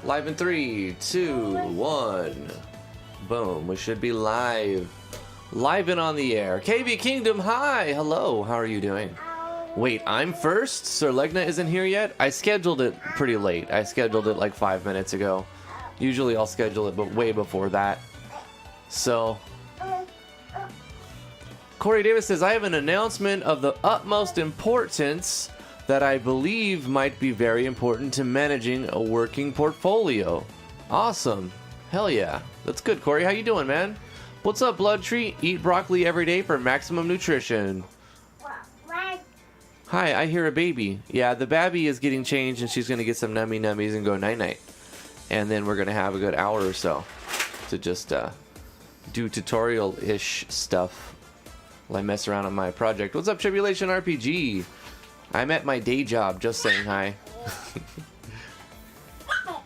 Live in 3, 2, 1. Boom. We should be live. Live and on the air. KB Kingdom, hi. Hello. How are you doing? Wait, I'm first? Sir Legna isn't here yet? I scheduled it pretty late. I scheduled it like 5 minutes ago. Usually I'll schedule it but way before that. So... Corey Davis says, I have an announcement of the utmost importance that I believe might be very important to managing a working portfolio. Awesome. Hell yeah. That's good, Corey. How you doing, man? What's up, Blood Tree? Eat broccoli every day for maximum nutrition. Hi, I hear a baby. Yeah, the babby is getting changed and she's going to get some nummy nummies and go night-night. And then we're going to have a good hour or so to just do tutorial-ish stuff while I mess around on my project. What's up, Tribulation RPG? I'm at my day job, just saying hi.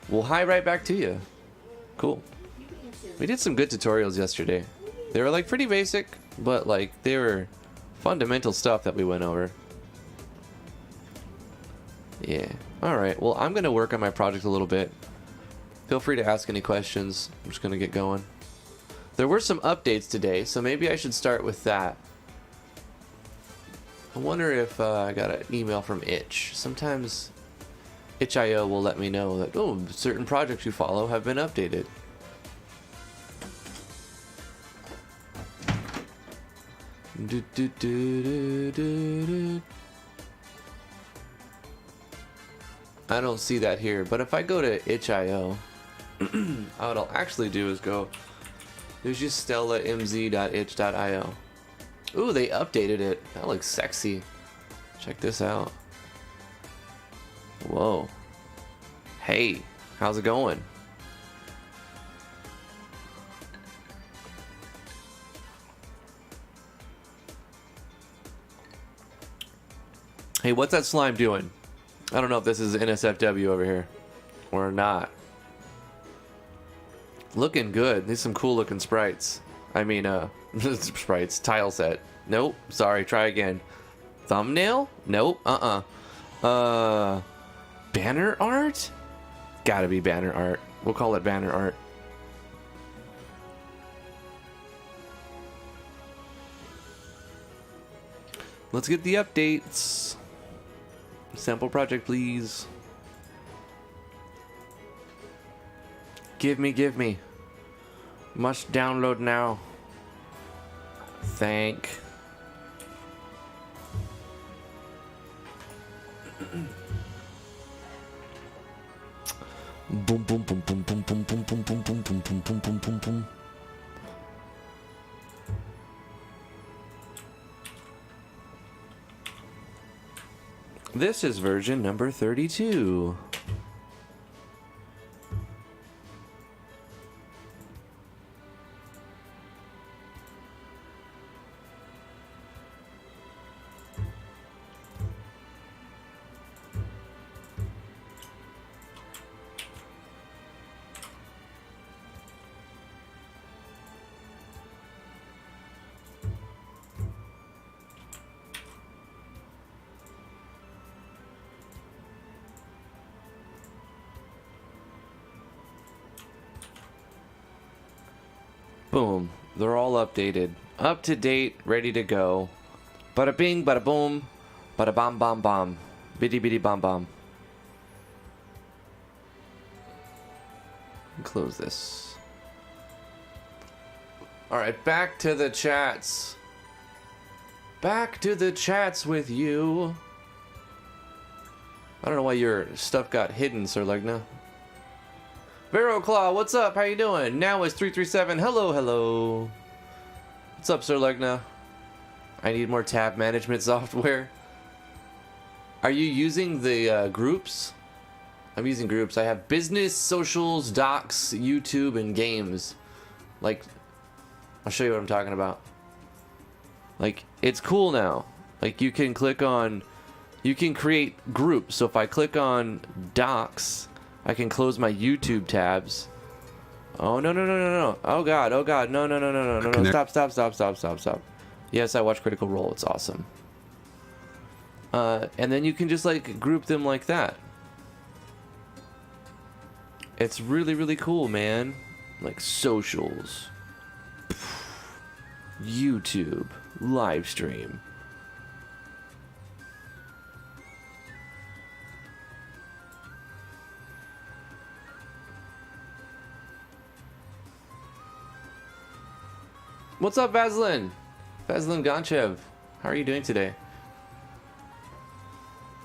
Well, hi right back to you. Cool. We did some good tutorials yesterday. They were like pretty basic, but like they were fundamental stuff that we went over. Yeah. Alright, well, I'm going to work on my project a little bit. Feel free to ask any questions. I'm just going to get going. There were some updates today, so maybe I should start with that. I wonder if I got an email from Itch. Sometimes itch.io will let me know that, oh, certain projects you follow have been updated. I don't see that here, but if I go to itch.io, what I'll actually do is go, there's just stellamz.itch.io. Ooh, they updated it. That looks sexy. Check this out. Whoa. Hey, how's it going? Hey, what's that slime doing? I don't know if this is NSFW over here or not. Looking good. These some cool looking sprites. I mean, sprites. Tile set. Nope. Sorry. Try again. Thumbnail? Nope. Banner art? Gotta be banner art. We'll call it banner art. Let's get the updates. Sample project, please. Give me. Must download now. Thank. Boom boom boom boom boom boom boom boom boom boom boom boom boom boom boom boom. This is version number 32. Boom. They're all updated. Up to date, ready to go. Bada bing, bada boom, bada bom bom bom. Bitty bitty bom bom. Close this. Alright, back to the chats. Back to the chats with you. I don't know why your stuff got hidden, Sir Legna. Vero Claw, what's up? How you doing? Now is 337. Hello. What's up, Sir Legna? I need more tab management software. Are you using the groups? I'm using groups. I have business, socials, docs, YouTube, and games. Like, I'll show you what I'm talking about. Like, it's cool now. Like, you can click on, you can create groups. So if I click on docs, I can close my YouTube tabs. Oh, no. Oh, God. No. Stop. Yes, I watch Critical Role. It's awesome. And then you can just, like, group them like that. It's really, really cool, man. Like socials, YouTube, live stream. What's up, Vaslin? Vaslin Gonchev. How are you doing today?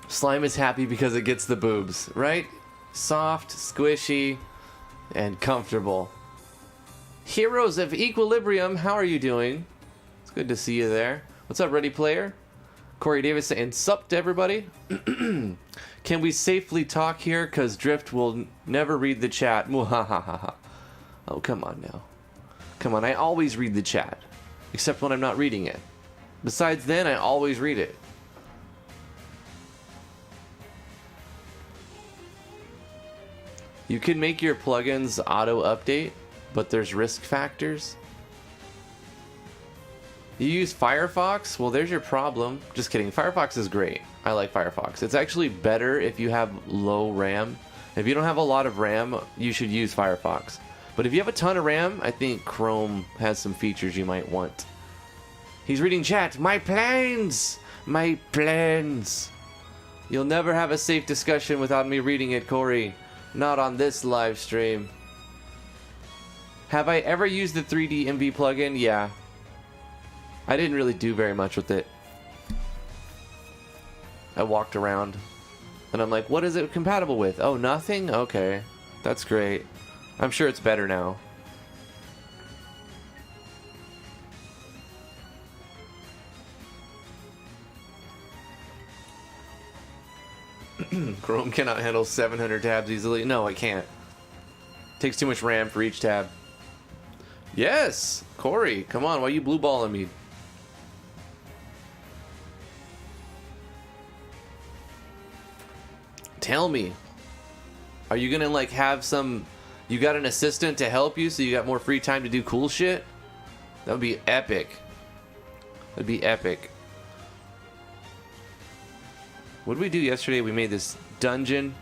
Slime is happy because it gets the boobs, right? Soft, squishy, and comfortable. Heroes of Equilibrium, how are you doing? It's good to see you there. What's up, Ready Player? Corey Davis saying sup to everybody. Can we safely talk here? Because Drift will never read the chat. Oh, come on now. Come on, I always read the chat. Except when I'm not reading it. Besides then, I always read it. You can make your plugins auto-update, but there's risk factors. You use Firefox? Well, there's your problem. Just kidding. Firefox is great. I like Firefox. It's actually better if you have low RAM. If you don't have a lot of RAM, you should use Firefox. But if you have a ton of RAM, I think Chrome has some features you might want. He's reading chat. My plans! My plans! You'll never have a safe discussion without me reading it, Corey. Not on this live stream. Have I ever used the 3D MV plugin? Yeah. I didn't really do very much with it. I walked around and I'm like, what is it compatible with? Oh, nothing? Okay. That's great. I'm sure it's better now. Chrome cannot handle 700 tabs easily. No, it can't. Takes too much RAM for each tab. Yes! Corey, come on, why are you blue balling me? Tell me. Are you gonna like have some... You got an assistant to help you so you got more free time to do cool shit? That would be epic. That'd be epic. What did we do yesterday? We made this dungeon.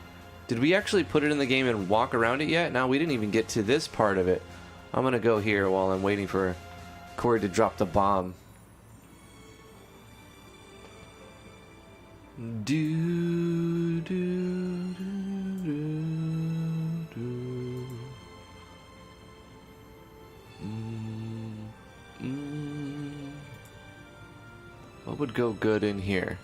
Did we actually put it in the game and walk around it yet? No, we didn't even get to this part of it. I'm gonna go here while I'm waiting for Corey to drop the bomb. Do, do, do, do, do. What would go good in here?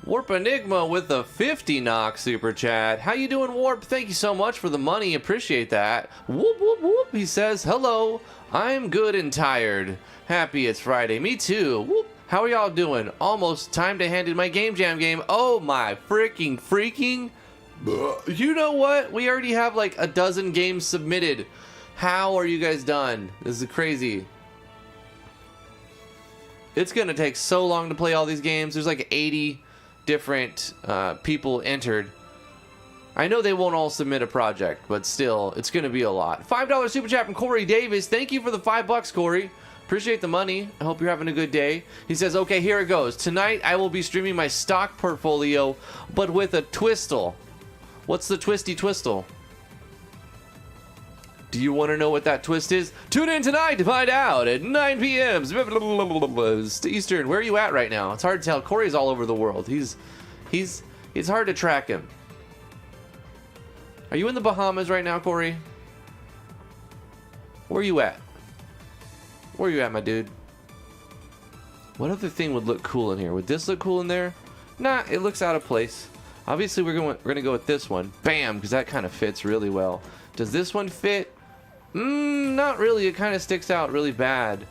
Warp Enigma with the 50 knock super chat. How you doing, Warp? Thank you so much for the money. Appreciate that. Whoop, whoop, whoop. He says, hello. I'm good and tired. Happy it's Friday. Me too. Whoop. How are y'all doing? Almost time to hand in my Game Jam game. Oh my freaking. You know what? We already have like a dozen games submitted. How are you guys done? This is crazy. It's gonna take so long to play all these games. There's like 80 different people entered. I know they won't all submit a project, but still, it's gonna be a lot. $5 super chat from Corey Davis. Thank you for the $5, Corey. Appreciate the money. I hope you're having a good day. He says, okay, here it goes. Tonight, I will be streaming my stock portfolio, but with a twistle. What's the twisty twistle? Do you want to know what that twist is? Tune in tonight to find out at 9 p.m. Eastern. Where are you at right now? It's hard to tell. Corey's all over the world. It's hard to track him. Are you in the Bahamas right now, Corey? Where are you at? Where are you at, my dude? What other thing would look cool in here? Would this look cool in there? Nah, it looks out of place. Obviously, we're gonna go with this one. Bam, because that kind of fits really well. Does this one fit? Not really. It kind of sticks out really bad.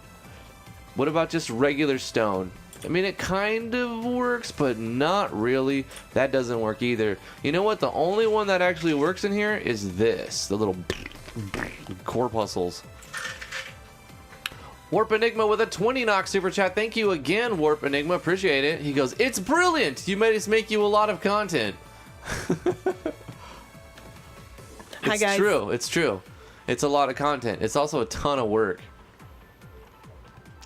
What about just regular stone? I mean, it kind of works, but not really. That doesn't work either. You know what? The only one that actually works in here is this. The little corpuscles. Warp Enigma with a 20 knock super chat. Thank you again, Warp Enigma. Appreciate it. He goes, it's brilliant. You made us make you a lot of content. Hi, guys. It's true. It's true. It's a lot of content. It's also a ton of work.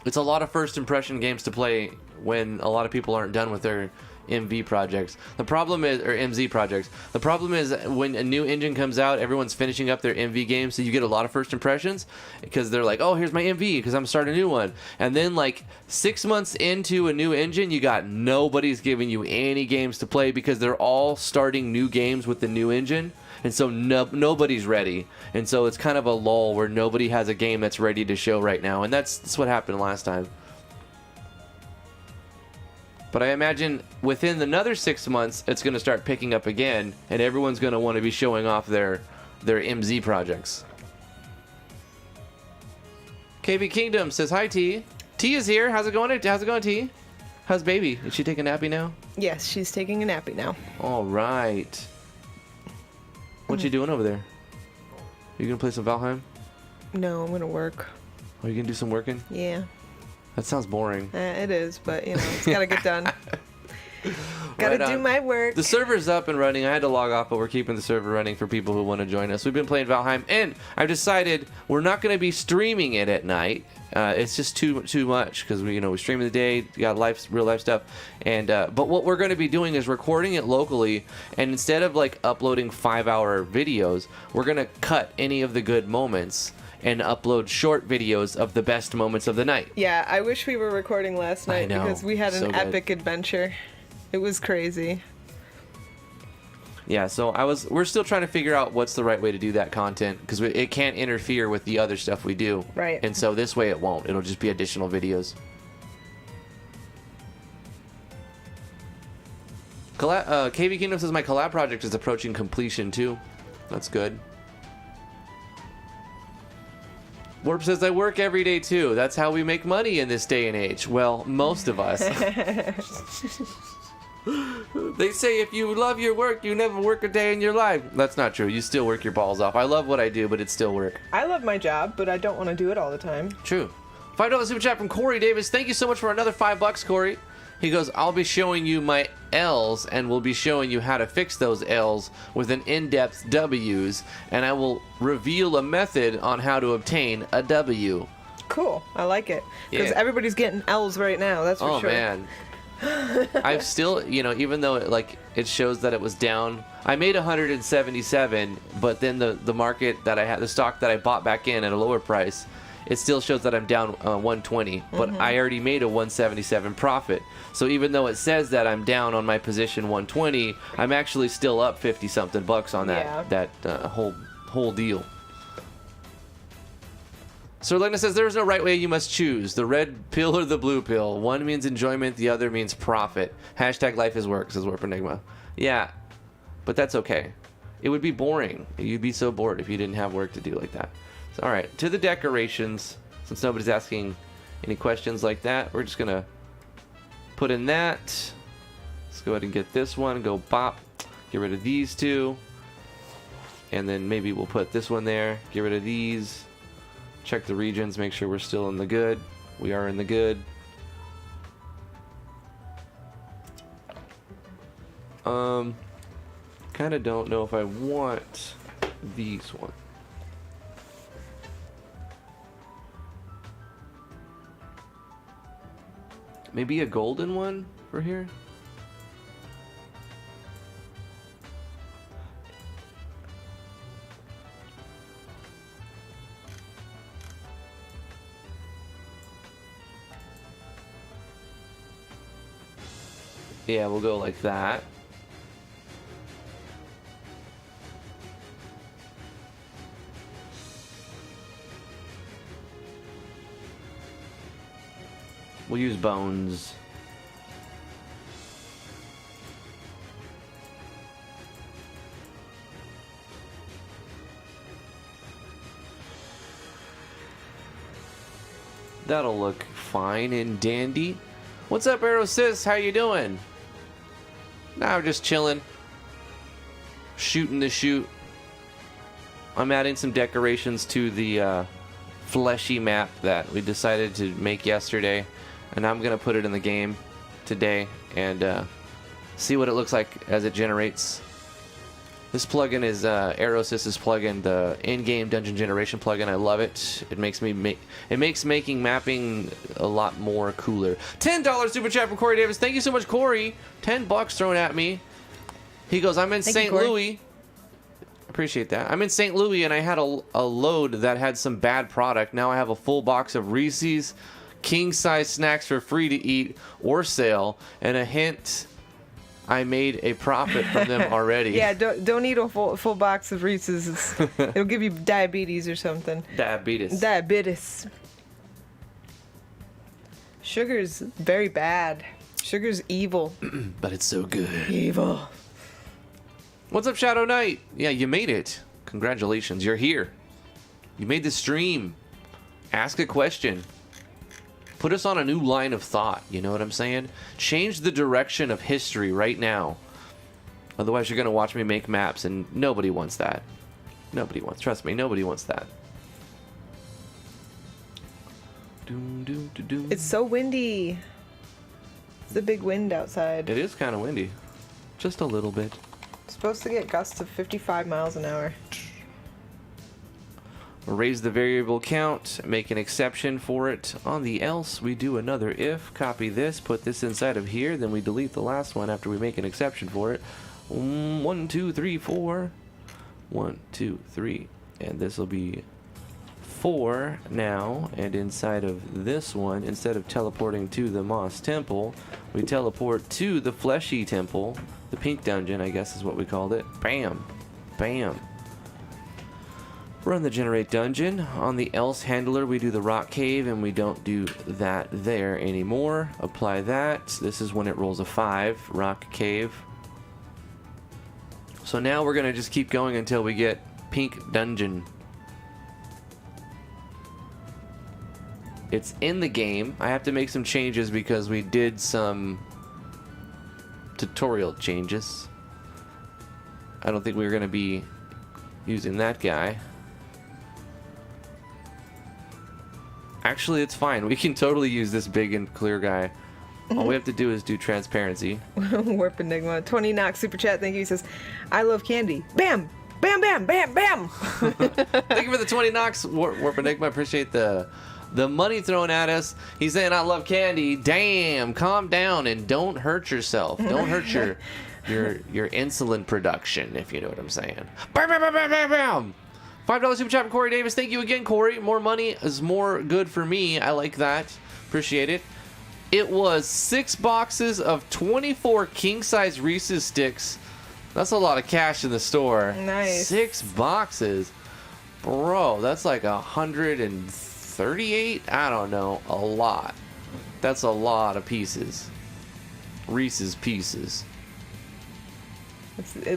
It's a lot of first impression games to play when a lot of people aren't done with their MV projects. The problem is, or MZ projects. The problem is when a new engine comes out, everyone's finishing up their MV games, so you get a lot of first impressions because they're like, oh, here's my MV because I'm starting a new one. And then like 6 months into a new engine, you got nobody's giving you any games to play because they're all starting new games with the new engine. And so nobody's ready. And so it's kind of a lull where nobody has a game that's ready to show right now. And that's what happened last time. But I imagine within another 6 months, it's going to start picking up again. And everyone's going to want to be showing off their MZ projects. KB Kingdom says, hi, T. T is here. How's it going, T? How's baby? Is she taking a nappy now? Yes, she's taking a nappy now. All right. What you doing over there? You gonna play some Valheim? No, I'm gonna work. Oh, you gonna do some working? Yeah. That sounds boring. It is, but you know, it's gotta get done. Gotta Right do on. my work. The server's up and running. I had to log off, but we're keeping the server running for people who want to join us. We've been playing Valheim, and I've decided we're not going to be streaming it at night. It's just too much because we stream in the day. We got real life stuff, and but what we're going to be doing is recording it locally, and instead of like uploading 5-hour videos, we're going to cut any of the good moments and upload short videos of the best moments of the night. Yeah, I wish we were recording last night because we had an epic adventure. It was crazy. Yeah, so we're still trying to figure out what's the right way to do that content because it can't interfere with the other stuff we do. Right. And so this way it won't. It'll just be additional videos. KV Kingdom says my collab project is approaching completion too. That's good. Warp says I work every day too. That's how we make money in this day and age. Well, most of us. They say if you love your work, you never work a day in your life. That's not true. You still work your balls off. I love what I do, but it's still work. I love my job, but I don't want to do it all the time. True. $5 super chat from Corey Davis. Thank you so much for another $5, Corey. He goes, I'll be showing you my L's, and we'll be showing you how to fix those L's with an in-depth W's, and I will reveal a method on how to obtain a W. Cool. I like it. Because everybody's getting L's right now, that's for sure. Oh, man. I've still, even though it shows that it was down, I made 177, but then the market that I had, the stock that I bought back in at a lower price, it still shows that I'm down 120, but I already made a 177 profit. So even though it says that I'm down on my position 120, I'm actually still up 50 something bucks on that whole deal. Sir Legna says there is no right way, you must choose the red pill or the blue pill. One means enjoyment, the other means profit. Hashtag life is work, says Warp Enigma. Yeah, but that's okay. It would be boring. You'd be so bored if you didn't have work to do like that. So, all right, to the decorations. Since nobody's asking any questions like that, we're just gonna put in that. Let's go ahead and get this one. Go bop. Get rid of these two, and then maybe we'll put this one there. Get rid of these. Check the regions, make sure we're still in the good. We are in the good. Kind of don't know if I want these ones. Maybe a golden one for here? Yeah, we'll go like that. We'll use bones. That'll look fine and dandy. What's up, Arrow Sis? How you doing? Nah, we're just chilling. Shooting the shoot. I'm adding some decorations to the fleshy map that we decided to make yesterday. And I'm going to put it in the game today and see what it looks like as it generates. This plugin is Aerosys's plugin, the in-game dungeon generation plugin. I love it. It makes making mapping a lot more cooler. $10 super chat from Corey Davis. Thank you so much, Corey. $10 thrown at me. He goes, I'm in St. Louis. Appreciate that. I'm in St. Louis and I had a load that had some bad product. Now I have a full box of Reese's king size snacks for free to eat or sale, and a hint, I made a profit from them already. Yeah, don't eat a full box of Reese's. It'll give you diabetes or something. Diabetes. Sugar's very bad. Sugar's evil. But it's so good. Evil. What's up, Shadow Knight? Yeah, you made it. Congratulations, you're here. You made the stream. Ask a question. Put us on a new line of thought, you know what I'm saying? Change the direction of history right now. Otherwise, you're going to watch me make maps, and nobody wants that. Trust me, nobody wants that. It's so windy. It's a big wind outside. It is kind of windy. Just a little bit. It's supposed to get gusts of 55 miles an hour. Raise the variable count, make an exception for it. On the else, we do another if, copy this, put this inside of here, then we delete the last one after we make an exception for it. 1, 2, 3, 4. 1, 2, 3. And this will be 4 now. And inside of this one, instead of teleporting to the Moss Temple, we teleport to the Fleshy Temple. The pink dungeon, I guess is what we called it. Bam. Bam. Run the generate dungeon. On the else handler, we do the rock cave, and we don't do that there anymore. Apply that. This is when it rolls a 5, rock cave. So now we're going to just keep going until we get pink dungeon. It's in the game. I have to make some changes because we did some tutorial changes. I don't think we were going to be using that guy. Actually, it's fine. We can totally use this big and clear guy. All we have to do is do transparency. Warp Enigma. 20 Knox super chat. Thank you. He says, I love candy. Bam! Bam, bam, bam, bam! Thank you for the 20 Knox, Warp Enigma. Appreciate the money thrown at us. He's saying, I love candy. Damn, calm down and don't hurt yourself. Don't hurt your insulin production, if you know what I'm saying. Bam, bam, bam, bam, bam, bam! $5 super chat from Corey Davis. Thank you again, Corey. More money is more good for me. I like that. Appreciate it. It was 6 boxes of 24 king-size Reese's sticks. That's a lot of cash in the store. Nice. 6 boxes. Bro, that's like 138? I don't know. A lot. That's a lot of pieces. Reese's Pieces.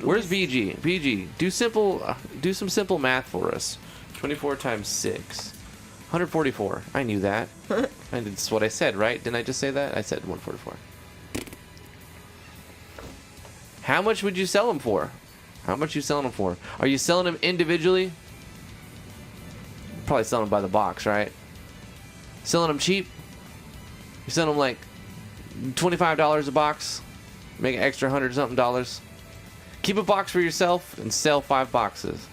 Where's BG? BG, do some simple math for us. 24 times 6. 144. I knew that. That's what I said, right? Didn't I just say that? I said 144. How much would you sell them for? How much you selling them for? Are you selling them individually? Probably selling them by the box, right? Selling them cheap? You're selling them like $25 a box? Make an extra $100-something dollars? Keep a box for yourself and sell 5 boxes.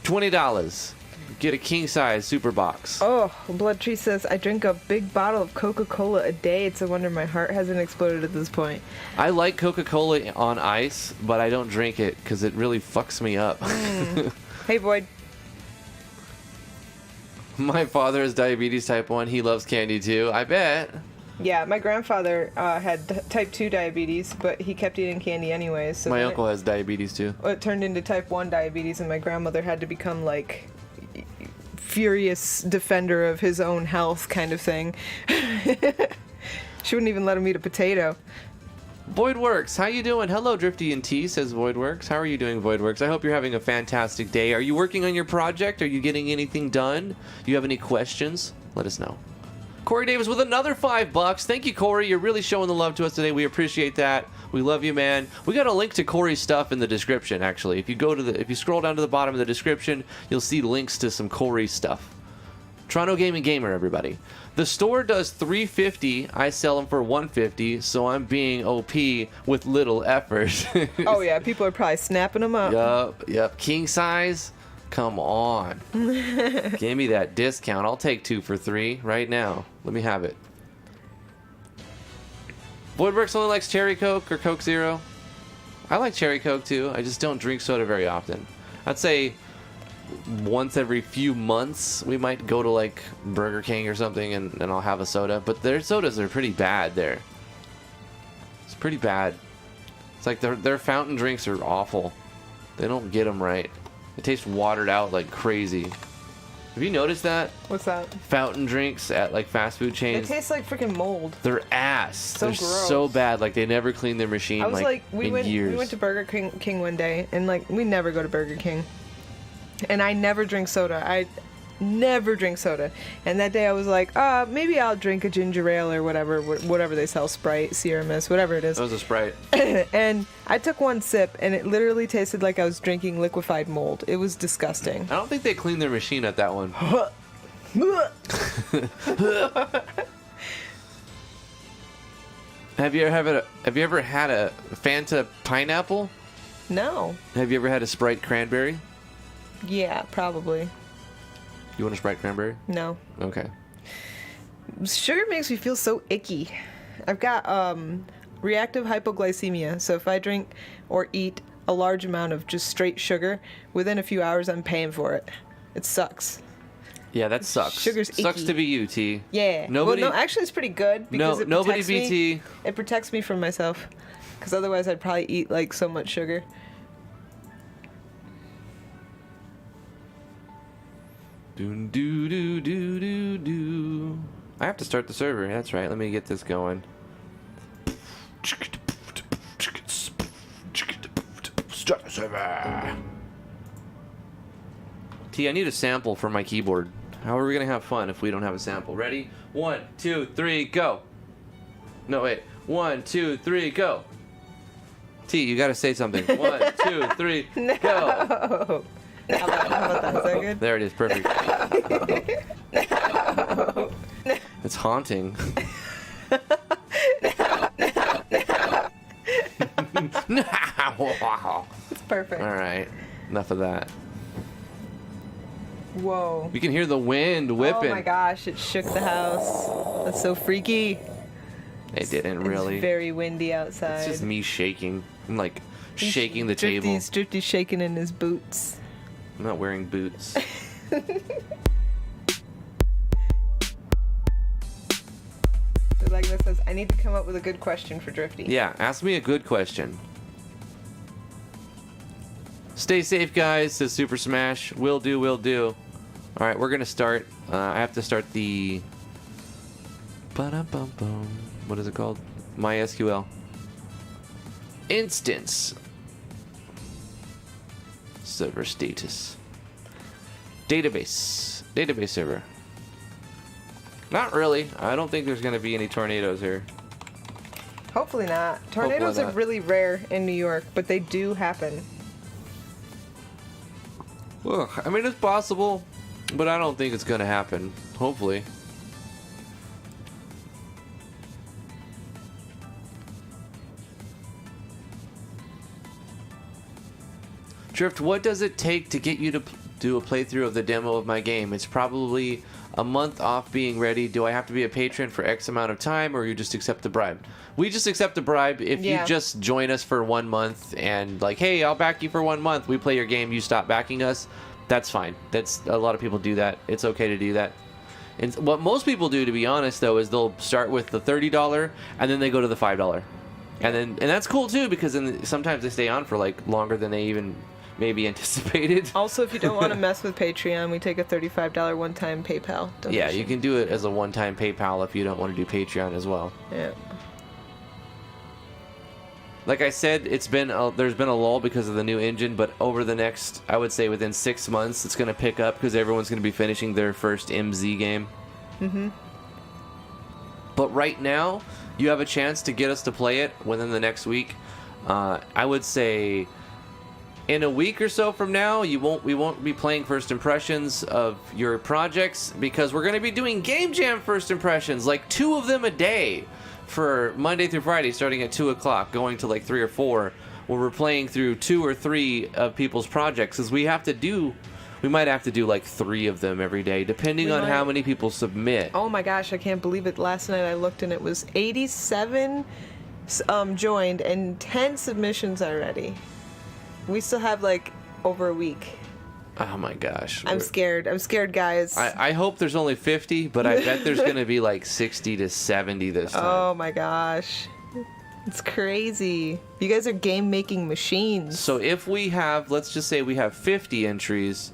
$20. Get a king-size super box. Oh, Blood Tree says, I drink a big bottle of Coca-Cola a day. It's a wonder my heart hasn't exploded at this point. I like Coca-Cola on ice, but I don't drink it because it really fucks me up. Hey, Void. My father has diabetes type 1. He loves candy too. I bet. Yeah, my grandfather had type 2 diabetes, but he kept eating candy anyways. So my uncle has diabetes too. It turned into type 1 diabetes, and my grandmother had to become like furious defender of his own health kind of thing. She wouldn't even let him eat a potato. Voidworks, how you doing? Hello, Drifty and T, says Voidworks. How are you doing, Voidworks? I hope you're having a fantastic day. Are you working on your project? Are you getting anything done? Do you have any questions? Let us know. Corey Davis with another $5. Thank you, Corey. You're really showing the love to us today. We appreciate that. We love you, man. We got a link to Corey's stuff in the description, actually. If you scroll down to the bottom of the description, you'll see links to some Corey stuff. Tronogamming Gamer, everybody. The store does $350. I sell them for $150, so I'm being OP with little effort. Oh yeah, people are probably snapping them up. Yup. King size? Come on. Give me that discount. I'll take 2 for $3 right now. Let me have it. Voidworks only likes Cherry Coke or Coke Zero. I like Cherry Coke too. I just don't drink soda very often. I'd say once every few months we might go to like Burger King or something and I'll have a soda. But their sodas are pretty bad there. It's pretty bad. It's like their fountain drinks are awful. They don't get them right. It tastes watered out like crazy. Have you noticed that? What's that? Fountain drinks at like fast food It chains. tastes like freaking mold. They're ass. So They're gross. so bad. Like they never clean their machine. I was like, we in went years. to Burger King one day, and like we never go to Burger King, and I never drink soda. I never drink soda. And that day I was like, maybe I'll drink a ginger ale or whatever they sell, Sprite, Sierra Mist, whatever it is. That was a Sprite. And I took one sip, and it literally tasted like I was drinking liquefied mold. It was disgusting. I don't think they cleaned their machine at that one. Have you ever had a Fanta pineapple? No. Have you ever had a Sprite cranberry? Yeah, probably. You want a Sprite cranberry? No. Okay. Sugar makes me feel so icky. I've got reactive hypoglycemia, so if I drink or eat a large amount of just straight sugar, within a few hours I'm paying for it. It sucks. Yeah, that sucks. Sugar's Sucks icky. to be you, T. Yeah. Nobody. Well, no, actually it's pretty good because it Nobody protects me. BT. It protects me from myself, because otherwise I'd probably eat like so much sugar. Do do do do do do. I have to start the server. That's right. Let me get this going. Start the server. T, I need a sample for my keyboard. How are we gonna have fun if we don't have a sample? Ready? 1, 2, 3, go. No, wait. 1, 2, 3, go. T, you gotta say something. 1, 2, 3, No. go. How about that? Is that good? There it is. Perfect. It's haunting. It's perfect. All right. Enough of that. Whoa. You can hear the wind whipping. Oh my gosh, it shook the house. That's so freaky. It didn't really. It's very windy outside. It's just me shaking. I'm like shaking the table. Drifty's shaking in his boots. I'm not wearing boots. So like this says, I need to come up with a good question for Drifty. Yeah, ask me a good question. Stay safe, guys, says Super Smash. Will do, will do. All right, we're going to start. I have to start the... Ba-dum-bum-bum. What is it called? MySQL. Instance. Server status. Database. Database server. Not really. I don't think there's going to be any tornadoes here. Hopefully not. Tornadoes not. are really rare in New York, but they do happen. Well, I mean, it's possible, but I don't think it's going to happen. Hopefully. Drift, what does it take to get you to do a playthrough of the demo of my game? It's probably a month off being ready. Do I have to be a patron for X amount of time, or you just accept the bribe? We just accept the bribe. If Yeah. you just join us for 1 month and like, hey, I'll back you for 1 month. We play your game, you stop backing us. That's fine. That's a lot of people do that. It's okay to do that. And what most people do, to be honest, though, is they'll start with the $30 and then they go to the $5. And that's cool too, because then sometimes they stay on for like longer than they even maybe anticipated. Also, if you don't want to mess with Patreon, we take a $35 one-time PayPal donation. Yeah, you can do it as a one-time PayPal if you don't want to do Patreon as well. Yeah. Like I said, there's been a lull because of the new engine, but over the next, I would say within 6 months, it's going to pick up because everyone's going to be finishing their first MZ game. Mm-hmm. But right now, you have a chance to get us to play it within the next week. I would say in a week or so from now, we won't be playing first impressions of your projects because we're going to be doing Game Jam first impressions, like 2 of them a day for Monday through Friday, starting at 2 o'clock, going to like 3 or 4, where we're playing through 2 or 3 of people's projects, because we might have to do like 3 of them every day, depending on how many people submit. Oh my gosh, I can't believe it. Last night I looked and it was 87 joined and 10 submissions already. We still have like over a week. Oh my gosh. I'm scared, guys. I hope there's only 50, but I bet there's going to be like 60 to 70 this time. Oh my gosh. It's crazy. You guys are game making machines. So if we have, let's just say we have 50 entries,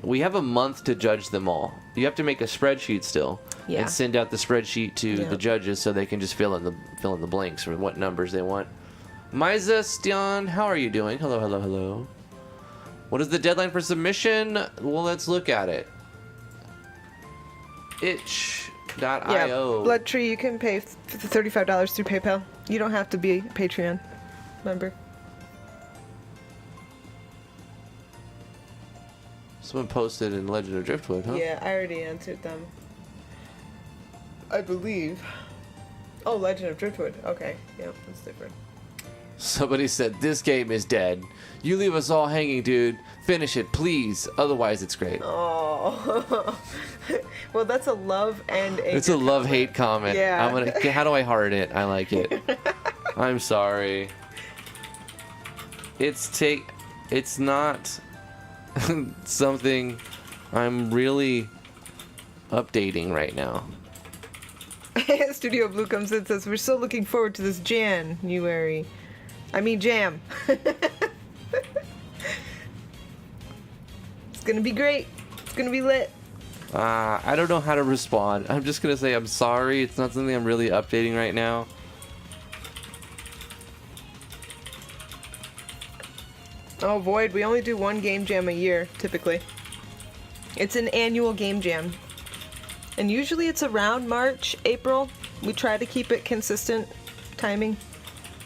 we have a month to judge them all. You have to make a spreadsheet still, and send out the spreadsheet to the judges so they can just fill in the blanks or what numbers they want. Miza Stian, how are you doing? Hello, hello, hello. What is the deadline for submission? Well, let's look at it. Itch.io. Yeah, Blood Tree, you can pay $35 through PayPal. You don't have to be a Patreon member. Someone posted in Legend of Driftwood, huh? Yeah, I already answered them. I believe. Oh, Legend of Driftwood. Okay, yeah, that's different. Somebody said, this game is dead. You leave us all hanging, dude. Finish it, please. Otherwise, it's great. Oh. Well, that's a love and a It's a love-hate comment. Yeah. How do I heart it? I like it. I'm sorry. It's not something I'm really updating right now. Studio Blue comes in and says, we're still looking forward to this jam. It's gonna be great. It's gonna be lit. I don't know how to respond. I'm just gonna say I'm sorry. It's not something I'm really updating right now. Oh, Void, we only do 1 game jam a year, typically. It's an annual game jam. And usually it's around March, April. We try to keep it consistent timing.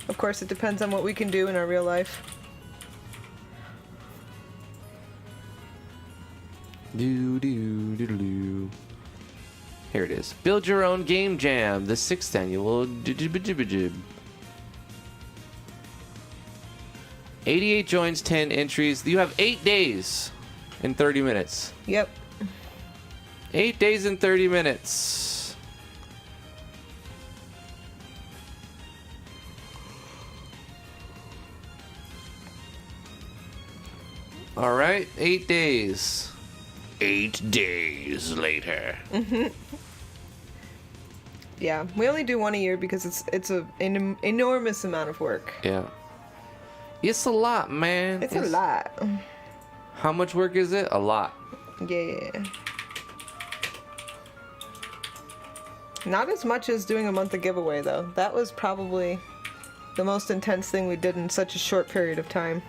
Of course, it depends on what we can do in our real life. Here it is. Build your own game jam, the 6th annual. 88 joins, 10 entries. You have 8 days and 30 minutes. Yep. 8 days and 30 minutes. All right, 8 days. 8 days later. Yeah, we only do 1 a year because it's an enormous amount of work. Yeah. It's a lot, man. It's a lot. How much work is it? A lot. Yeah. Not as much as doing a monthly giveaway, though. That was probably the most intense thing we did in such a short period of time.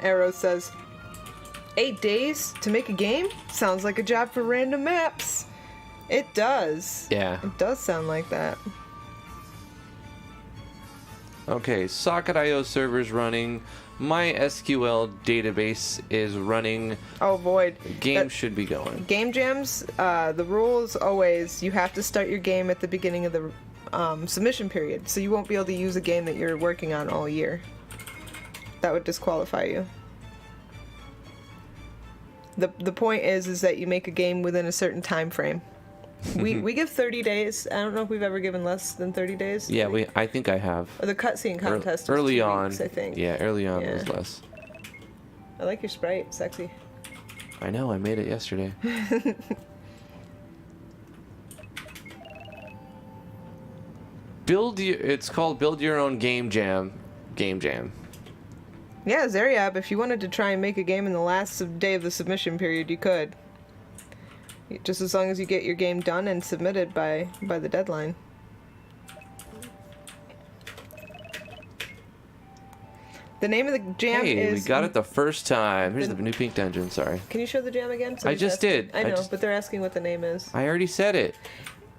Arrow says, 8 days to make a game? Sounds like a job for random maps. It does. Yeah. It does sound like that. Okay, Socket.io server's running. MySQL database is running. Oh, Void. Game should be going. Game jams, the rule is always you have to start your game at the beginning of the submission period, so you won't be able to use a game that you're working on all year. That would disqualify you. The point is that you make a game within a certain time frame. We give 30 days. I don't know if we've ever given less than 30 days. Yeah, I think I have. Or the cutscene contest was early 2 on, weeks, I think. Yeah, early on Yeah. was less. I like your sprite, sexy. I know, I made it yesterday. It's called Build Your Own Game Jam. Game Jam. Yeah, Zariab, if you wanted to try and make a game in the last day of the submission period, you could. Just as long as you get your game done and submitted by the deadline. The name of the jam Hey, is... we got it the first time. Here's the new pink dungeon, sorry. Can you show the jam again? I just did. I know, but they're asking what the name is. I already said it.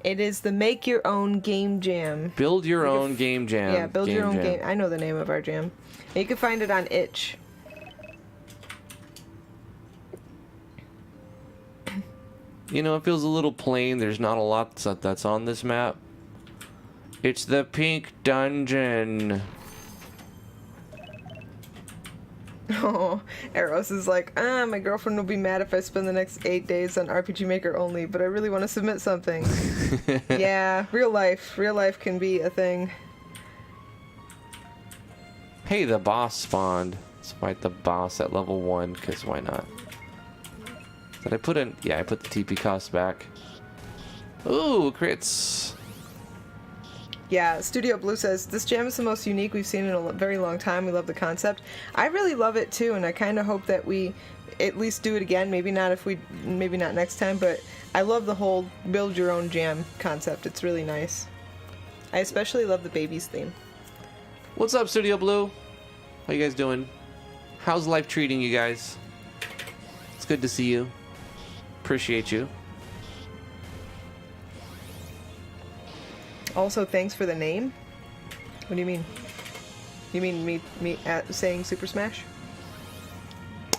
It is the Make Your Own Game Jam. Build your own game jam. Yeah, build your own game. I know the name of our jam. And you can find it on itch. You know, it feels a little plain. There's not a lot that's on this map. It's the pink dungeon. Oh, Eros is like, my girlfriend will be mad if I spend the next 8 days on RPG Maker only, but I really want to submit something. Yeah, real life can be a thing. Hey, the boss spawned. Let's fight the boss at level 1, because why not? Did I put in... Yeah, I put the TP cost back. Ooh, crits. Yeah, Studio Blue says, this jam is the most unique we've seen in a very long time. We love the concept. I really love it too, and I kind of hope that we at least do it again. Maybe not next time, but I love the whole build your own jam concept. It's really nice. I especially love the babies theme. What's up, Studio Blue? How you guys doing? How's life treating you guys? It's good to see you. Appreciate you. Also, thanks for the name. What do you mean? You mean me saying Super Smash?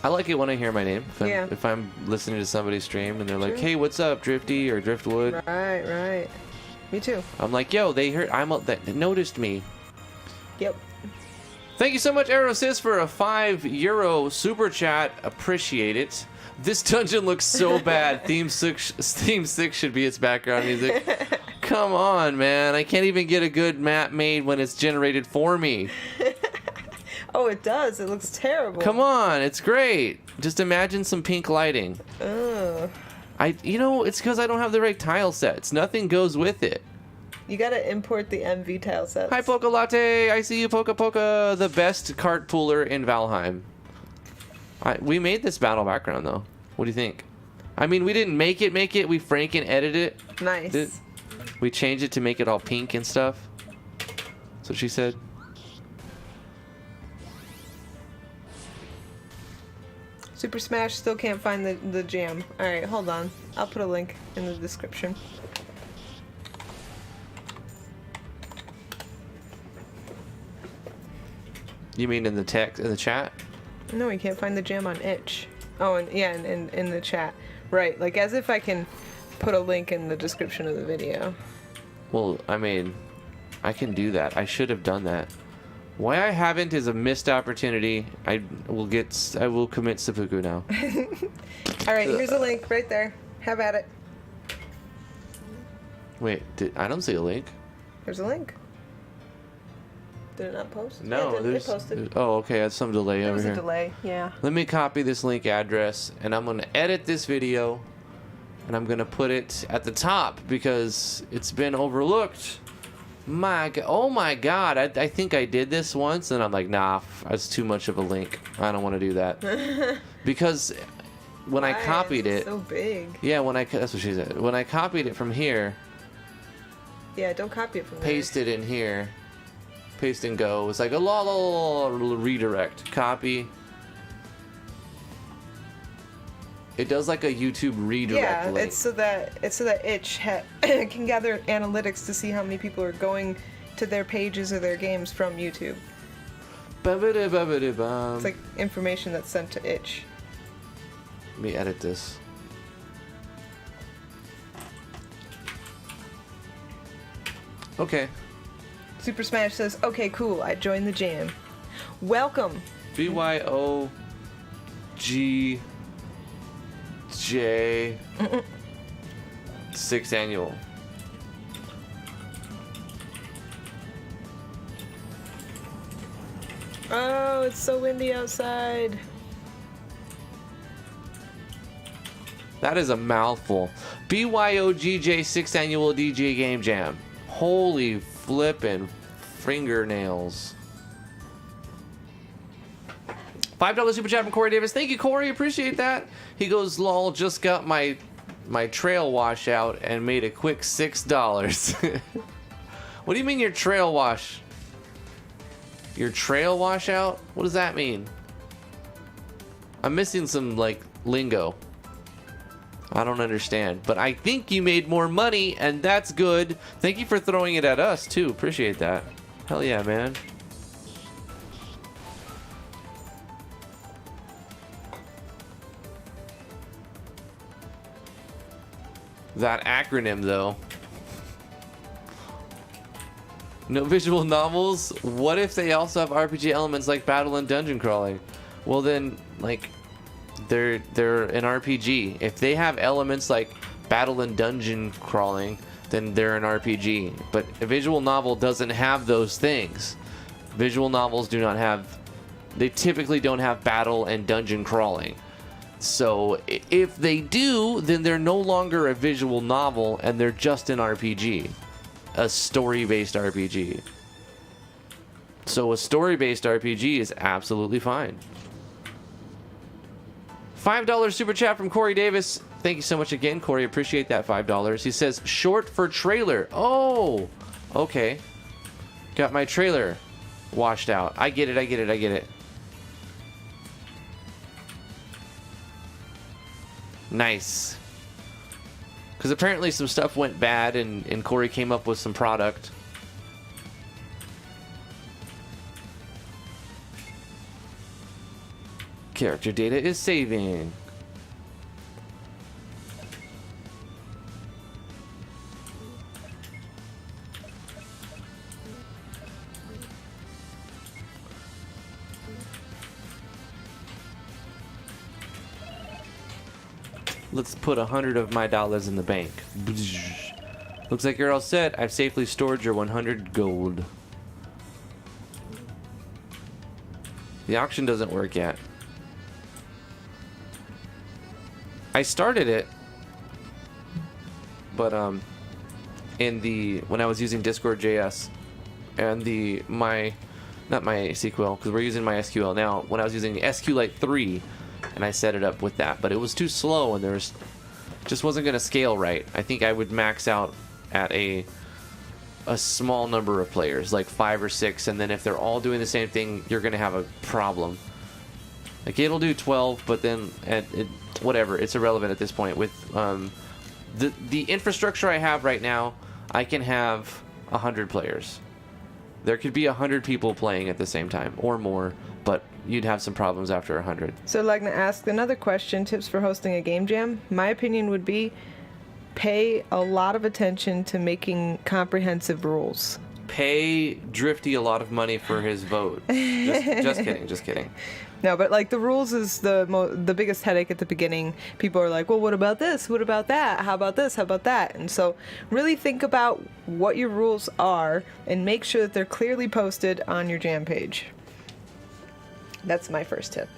I like it when I hear my name. Yeah. If I'm listening to somebody's stream and they're like, True. "Hey, what's up, Drifty or Driftwood?" Right. Me too. I'm like, "Yo, they heard. They noticed me." Yep. Thank you so much, Aerosis, for a €5 super chat. Appreciate it. This dungeon looks so bad. Theme 6 should be its background music. Come on, man. I can't even get a good map made when it's generated for me. Oh, it does. It looks terrible. Come on, it's great. Just imagine some pink lighting. Ugh. It's because I don't have the right tile sets. Nothing goes with it. You gotta import the MV tile sets. Hi, Poca Latte. I see you, Poca Poca. The best cart pooler in Valheim. We made this battle background, though. What do you think? I mean, we didn't make it. We Franken edit it. Nice. We changed it to make it all pink and stuff. That's what she said. Super Smash still can't find the jam. Alright, hold on. I'll put a link in the description. You mean in the text, in the chat? No, you can't find the jam on itch. Oh, and yeah, in the chat. Right, like as if I can put a link in the description of the video. Well, I mean, I can do that. I should have done that. Why I haven't is a missed opportunity. I will commit seppuku now. Alright, here's a link right there. Have at it. Wait, I don't see a link. There's a link. Did it not post? No, yeah, it posted. Oh, okay, that's some delay There over was here. a delay, yeah. Let me copy this link address, and I'm gonna edit this video, and I'm gonna put it at the top because it's been overlooked. Oh my god, I think I did this once, and I'm like, nah, that's too much of a link. I don't want to do that. Because when I copied it, so big. yeah, that's what she said. When I copied it from here, Yeah, don't copy it from there. paste it in here, paste and go. It's like a redirect. Copy. It does like a YouTube redirect Yeah, link. it's so that itch can gather analytics to see how many people are going to their pages or their games from YouTube. It's like information that's sent to itch. Let me edit this. Okay. Super Smash says, "Okay, cool. I joined the jam. Welcome." BYOGJ 6th annual. Oh, it's so windy outside. That is a mouthful. BYOGJ 6th annual DJ Game Jam. Holy flippin' fingernails. $5 super chat from Corey Davis. Thank you, Corey. Appreciate that. He goes, lol, just got my trail wash out and made a quick $6. What do you mean your trail wash? Your trail washout? What does that mean? I'm missing some, like, lingo. I don't understand. But I think you made more money, and that's good. Thank you for throwing it at us, too. Appreciate that. Hell yeah, man. That acronym, though. No visual novels? What if they also have RPG elements like battle and dungeon crawling? Well then, like, they're an RPG. If they have elements like battle and dungeon crawling, then they're an RPG. But a visual novel doesn't have those things. Visual novels do not have... They typically don't have battle and dungeon crawling. So if they do, then they're no longer a visual novel and they're just an RPG. A story-based RPG. So a story-based RPG is absolutely fine. $5 super chat from Corey Davis. Thank you so much again, Corey. Appreciate that $5. He says, short for trailer. Oh, okay. Got my trailer washed out. I get it, I get it, I get it. Nice. Because apparently some stuff went bad and Corey came up with some product. Character data is saving. Let's put 100 of my dollars in the bank. Looks like you're all set. I've safely stored your 100 gold. The auction doesn't work yet. I started it, but when I was using Discord.js and not MySQL, because we're using MySQL now. When I was using SQLite 3. And I set it up with that, but it was too slow and just wasn't going to scale right. I think I would max out at a small number of players, like 5 or 6, and then if they're all doing the same thing, you're going to have a problem. Like it'll do 12, but then whatever, it's irrelevant at this point. With the infrastructure I have right now, I can have 100 players. There could be 100 people playing at the same time or more, but you'd have some problems after 100. So Legna asked another question, tips for hosting a game jam. My opinion would be pay a lot of attention to making comprehensive rules. Pay Drifty a lot of money for his vote. Just kidding, just kidding. No, but like the rules is the biggest headache at the beginning. People are like, well, what about this? What about that? How about this? How about that? And so really think about what your rules are and make sure that they're clearly posted on your jam page. That's my first tip.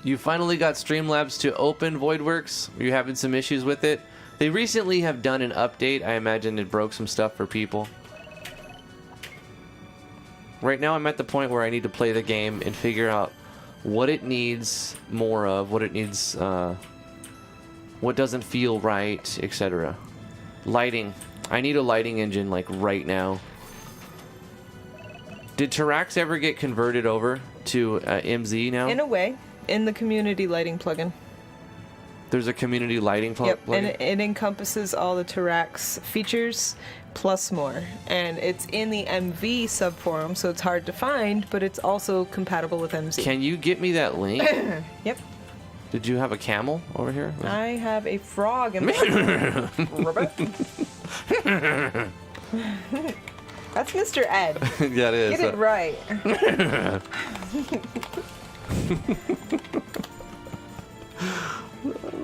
You finally got Streamlabs to open, Voidworks. You're having some issues with it. They recently have done an update. I imagine it broke some stuff for people. Right now I'm at the point where I need to play the game and figure out what it needs more of, what it needs, what doesn't feel right, etc. Lighting. I need a lighting engine like right now. Did Parallax ever get converted over to MZ now? In a way, in the community lighting plugin. There's a community lighting plugin? Yep, and it encompasses all the Parallax features plus more. And it's in the MV subforum, so it's hard to find, but it's also compatible with MZ. Can you get me that link? Yep. Did you have a camel over here? I have a frog in my That's Mr. Ed. Yeah, it is. Get it right. Oh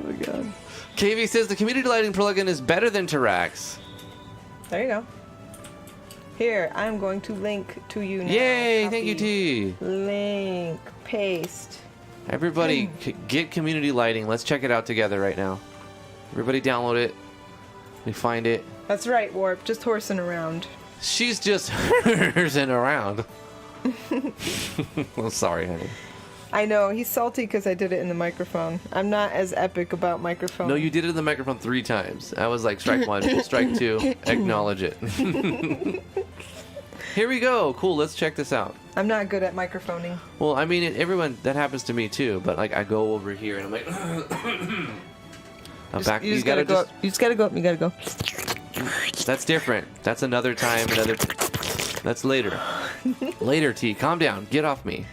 my god. KV says the community lighting plugin is better than Parallax. There you go. Here, I'm going to link to you now. Yay, Copy. thank you, T. Link, paste. Everybody, get community lighting. Let's check it out together right now. Everybody download it. We find it. That's right, Warp. Just horsing around. She's just horsing around. I'm sorry, honey. I know, he's salty because I did it in the microphone. I'm not as epic about microphone. No, you did it in the microphone 3 times. I was like, strike 1, strike 2, acknowledge it. Here we go. Cool, let's check this out. I'm not good at microphoning. Well, I mean, everyone, that happens to me too, but like I go over here and I'm like, I'm back. You just gotta go up. You just gotta go up. You gotta go. That's different. That's another time, that's later. Later, T, calm down. Get off me.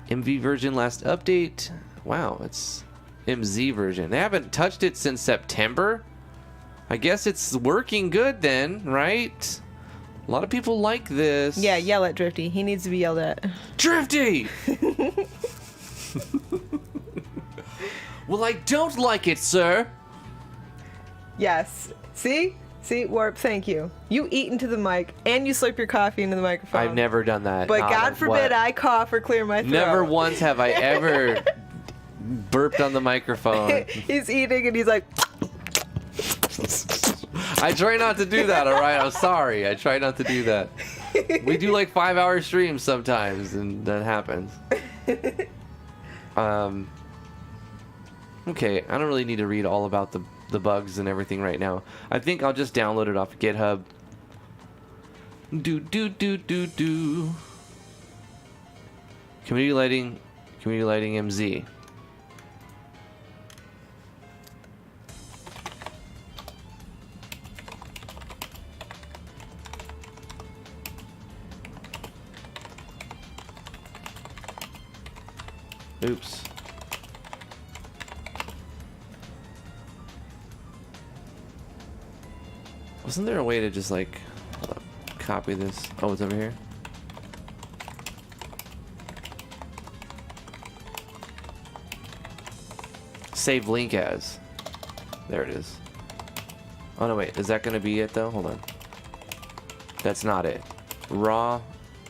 MV version last update. Wow, it's MZ version. They haven't touched it since September. I guess it's working good then, right? A lot of people like this. Yeah, yell at Drifty. He needs to be yelled at. Drifty! Well, I don't like it, sir. Yes. See? See, Warp, thank you. You eat into the mic, and you slurp your coffee into the microphone. I've never done that. But God forbid I cough or clear my throat. Never once have I ever burped on the microphone. He's eating, and he's like... I try not to do that, alright? I'm sorry. I try not to do that. We do like 5-hour streams sometimes, and that happens. Okay, I don't really need to read all about the bugs and everything right now. I think I'll just download it off GitHub. Do. Community lighting MZ. Oops. Wasn't there a way to just like copy this? Oh, it's over here. Save link as. There it is. Oh no, wait. Is that going to be it though? Hold on. That's not it. Raw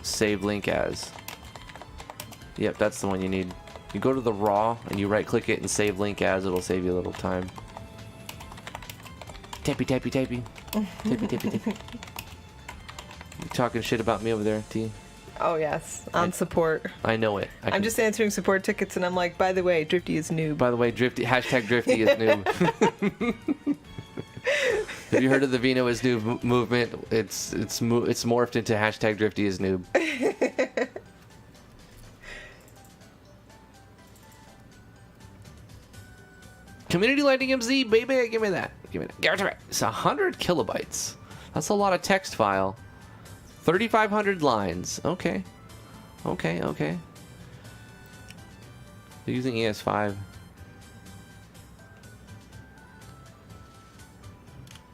save link as. Yep, that's the one you need. You go to the raw and you right click it and save link as. It'll save you a little time. Tappy. Tappy. You talking shit about me over there, T? Oh yes, on support. I know it. I'm just answering support tickets, and I'm like, by the way, Drifty is noob. By the way, Drifty #Drifty is noob. Have you heard of the Vino is noob movement? It's morphed into #Drifty is noob. Community lighting MZ, baby, give me that. Give it to me. It's 100 kilobytes. That's a lot of text file. 3,500 lines. Okay. They're using ES5.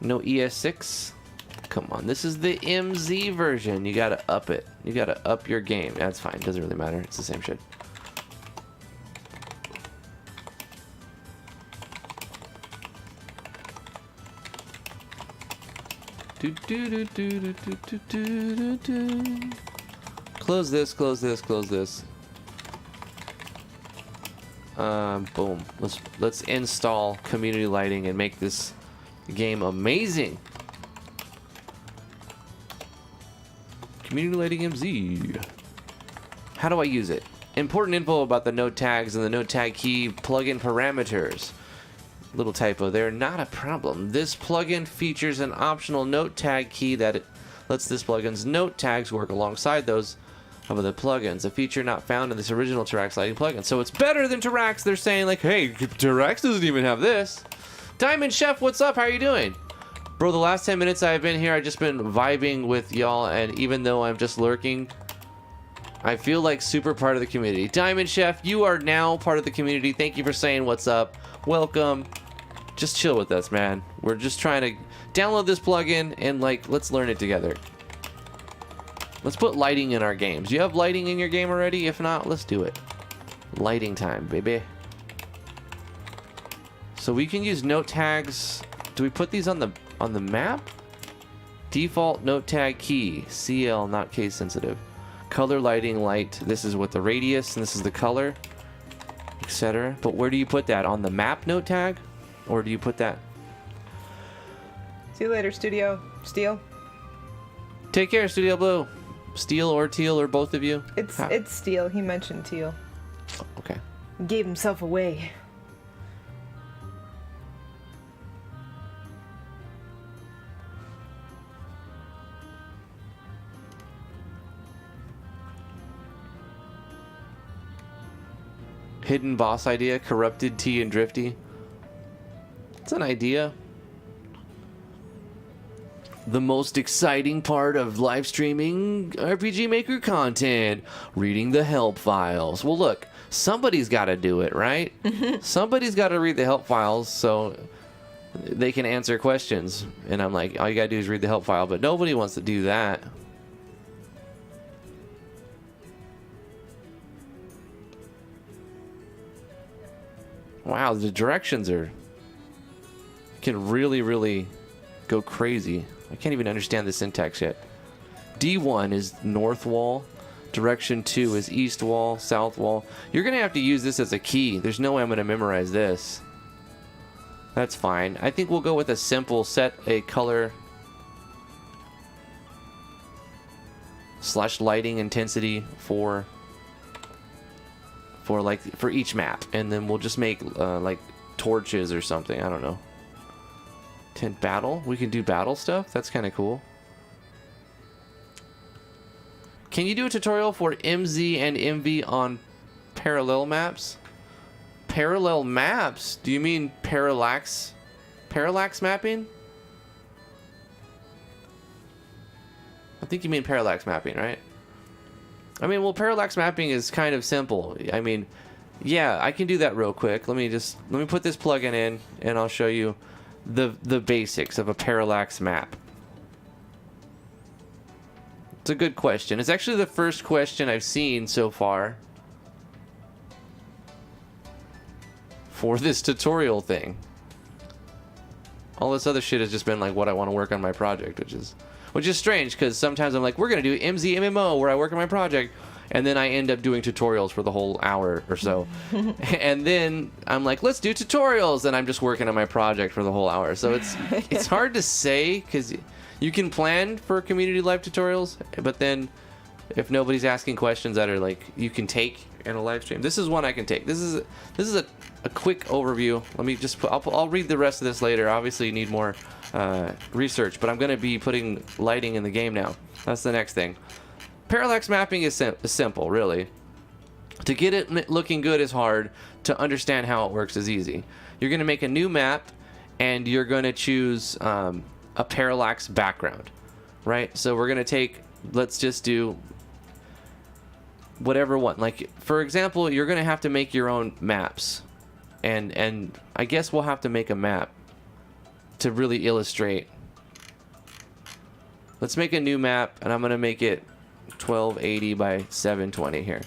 No ES6? Come on, this is the MZ version. You gotta up it. You gotta up your game. That's fine, doesn't really matter. It's the same shit. Close this. Boom. Let's install community lighting and make this game amazing. Community lighting MZ. How do I use it? Important info about the node tags and the node tag key plugin parameters. Little typo there, not a problem. This plugin features an optional note tag key that lets this plugin's note tags work alongside those of other plugins, a feature not found in this original Terax lighting plugin. So it's better than Terax. They're saying like, hey, Terax doesn't even have this. Diamond Chef, what's up? How are you doing? Bro, the last 10 minutes I've been here, I've just been vibing with y'all, and even though I'm just lurking, I feel like super part of the community. Diamond Chef, you are now part of the community. Thank you for saying what's up. Welcome. Just chill with us, man. We're just trying to download this plugin and like, let's learn it together. Let's put lighting in our games. You have lighting in your game already? If not, let's do it. Lighting time, baby. So we can use note tags. Do we put these on the map? Default note tag key, CL, not case sensitive. Color lighting light. This is with the radius and this is the color, etc. But where do you put that? On the map note tag? Or do you put that? See you later, Studio Steel. Take care, Studio Blue. Steel or teal or both of you? It's steel. He mentioned teal. Okay. Gave himself away. Hidden boss idea, corrupted T and drifty. It's an idea. The most exciting part of live streaming RPG Maker content, reading the help files. Well, look, somebody's got to do it, right? Somebody's got to read the help files so they can answer questions. And I'm like, all you got to do is read the help file, but nobody wants to do that. Wow, the directions can really go crazy. I can't even understand the syntax yet. D1 is north wall. Direction 2 is east wall, south wall. You're going to have to use this as a key. There's no way I'm going to memorize this. That's fine. I think we'll go with a simple set a color / lighting intensity for each map, and then we'll just make like torches or something. I don't know. Tent battle. We can do battle stuff. That's kind of cool. Can you do a tutorial for MZ and MV on parallel maps? Parallel maps? Do you mean parallax mapping? I think you mean parallax mapping, right? I mean, well, parallax mapping is kind of simple. I mean, yeah, I can do that real quick. Let me put this plugin in, and I'll show you the basics of a parallax map. It's a good question. It's actually the first question I've seen so far for this tutorial thing. All this other shit has just been like what I want to work on my project, which is strange because sometimes I'm like, we're gonna do MZ MMO where I work on my project, and then I end up doing tutorials for the whole hour or so. And then I'm like, let's do tutorials, and I'm just working on my project for the whole hour. So it's hard to say because you can plan for community live tutorials, but then if nobody's asking questions that are like you can take in a live stream, this is one I can take. This is a quick overview. Let me just I'll read the rest of this later. Obviously you need more research, but I'm going to be putting lighting in the game now. That's the next thing. Parallax mapping is simple, really. To get it looking good is hard. To understand how it works is easy. You're going to make a new map, and you're going to choose a parallax background, right? So we're going to take, let's just do whatever one. Like, for example, you're going to have to make your own maps. And I guess we'll have to make a map to really illustrate. Let's make a new map, and I'm going to make it 1280 by 720 here.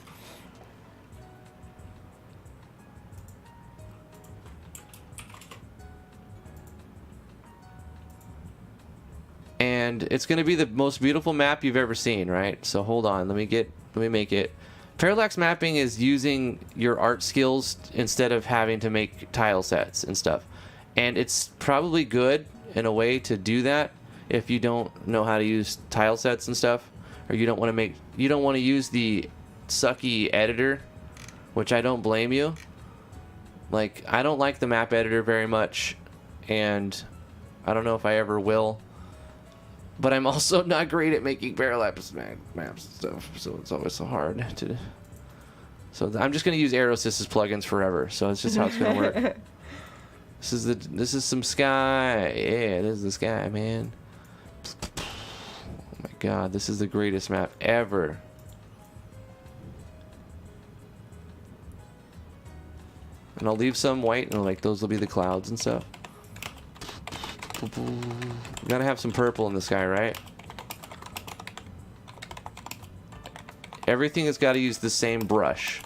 And it's going to be the most beautiful map you've ever seen, right? So hold on, let me make it. Parallax mapping is using your art skills instead of having to make tile sets and stuff. And it's probably good in a way to do that if you don't know how to use tile sets and stuff, or you don't want to use the sucky editor, which I don't blame you. Like, I don't like the map editor very much, and I don't know if I ever will. But I'm also not great at making parallax maps and stuff, so it's always so hard to. So I'm just gonna use Aerosys's plugins forever. So it's just how it's gonna work. This is some sky. Yeah, this is the sky, man. Oh my god, this is the greatest map ever. And I'll leave some white, and like those will be the clouds and stuff. You gotta have some purple in the sky, right? Everything has got to use the same brush.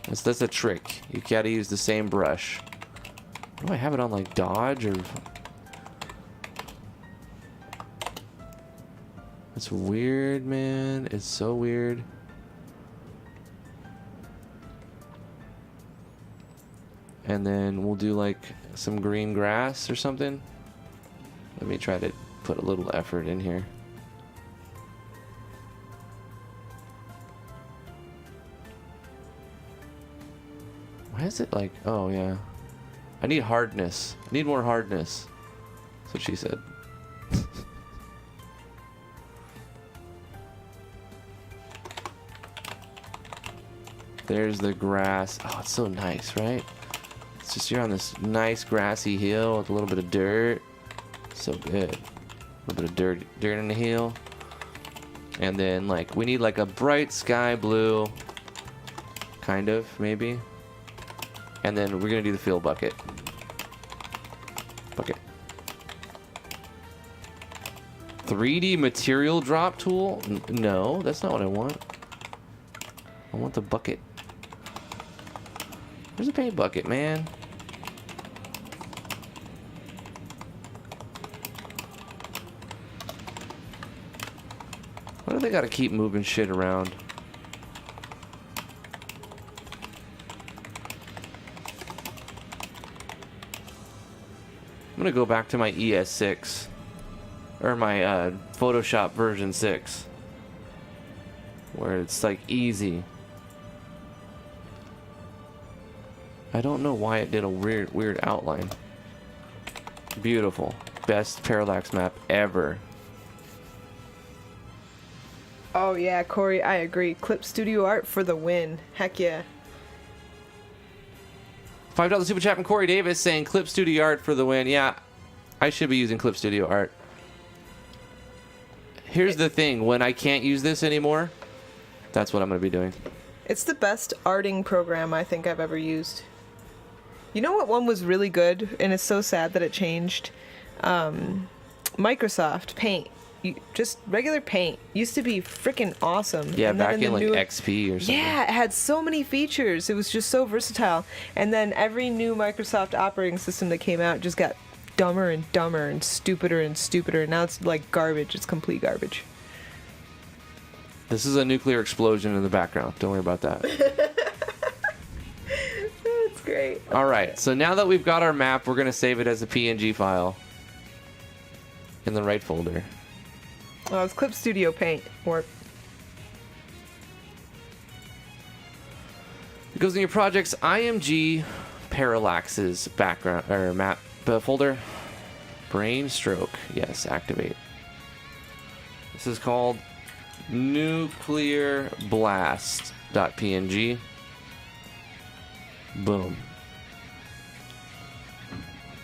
That's a trick. You gotta use the same brush. Do I have it on like dodge or? It's weird, man. It's so weird. And then we'll do like some green grass or something. Let me try to put a little effort in here. Why is it like, oh yeah. I need hardness. I need more hardness. That's what she said. There's the grass. Oh, it's so nice, right? It's just you're on this nice grassy hill with a little bit of dirt. So good. A little bit of dirt in the hill. And then like we need like a bright sky blue, kind of maybe. And then we're gonna do the fill bucket. Bucket. 3D material drop tool? No, that's not what I want. I want the bucket. Where's the paint bucket, man? Why do they gotta keep moving shit around? I'm gonna go back to my ES6. Or my Photoshop version 6. Where it's like easy. I don't know why it did a weird outline. Beautiful. Best parallax map ever. Oh yeah, Corey, I agree. Clip Studio Art for the win. Heck yeah. $5 super chat from Corey Davis saying Clip Studio Art for the win. Yeah, I should be using Clip Studio Art. Here's the thing, when I can't use this anymore, that's what I'm going to be doing. It's the best arting program I think I've ever used. You know what one was really good, and it's so sad that it changed? Microsoft Paint. Just regular Paint used to be freaking awesome. Yeah, and back in like XP or something. Yeah, it had so many features. It was just so versatile. And then every new Microsoft operating system that came out just got dumber and dumber and stupider and stupider. And now it's like garbage. It's complete garbage. This is a nuclear explosion in the background. Don't worry about that. That's great. All right, so now that we've got our map, we're going to save it as a PNG file in the right folder. Oh, it's Clip Studio Paint. Or it goes in your project's IMG Parallax's background or map folder. Brain stroke. Yes, activate. This is called nuclear blast.png. Boom.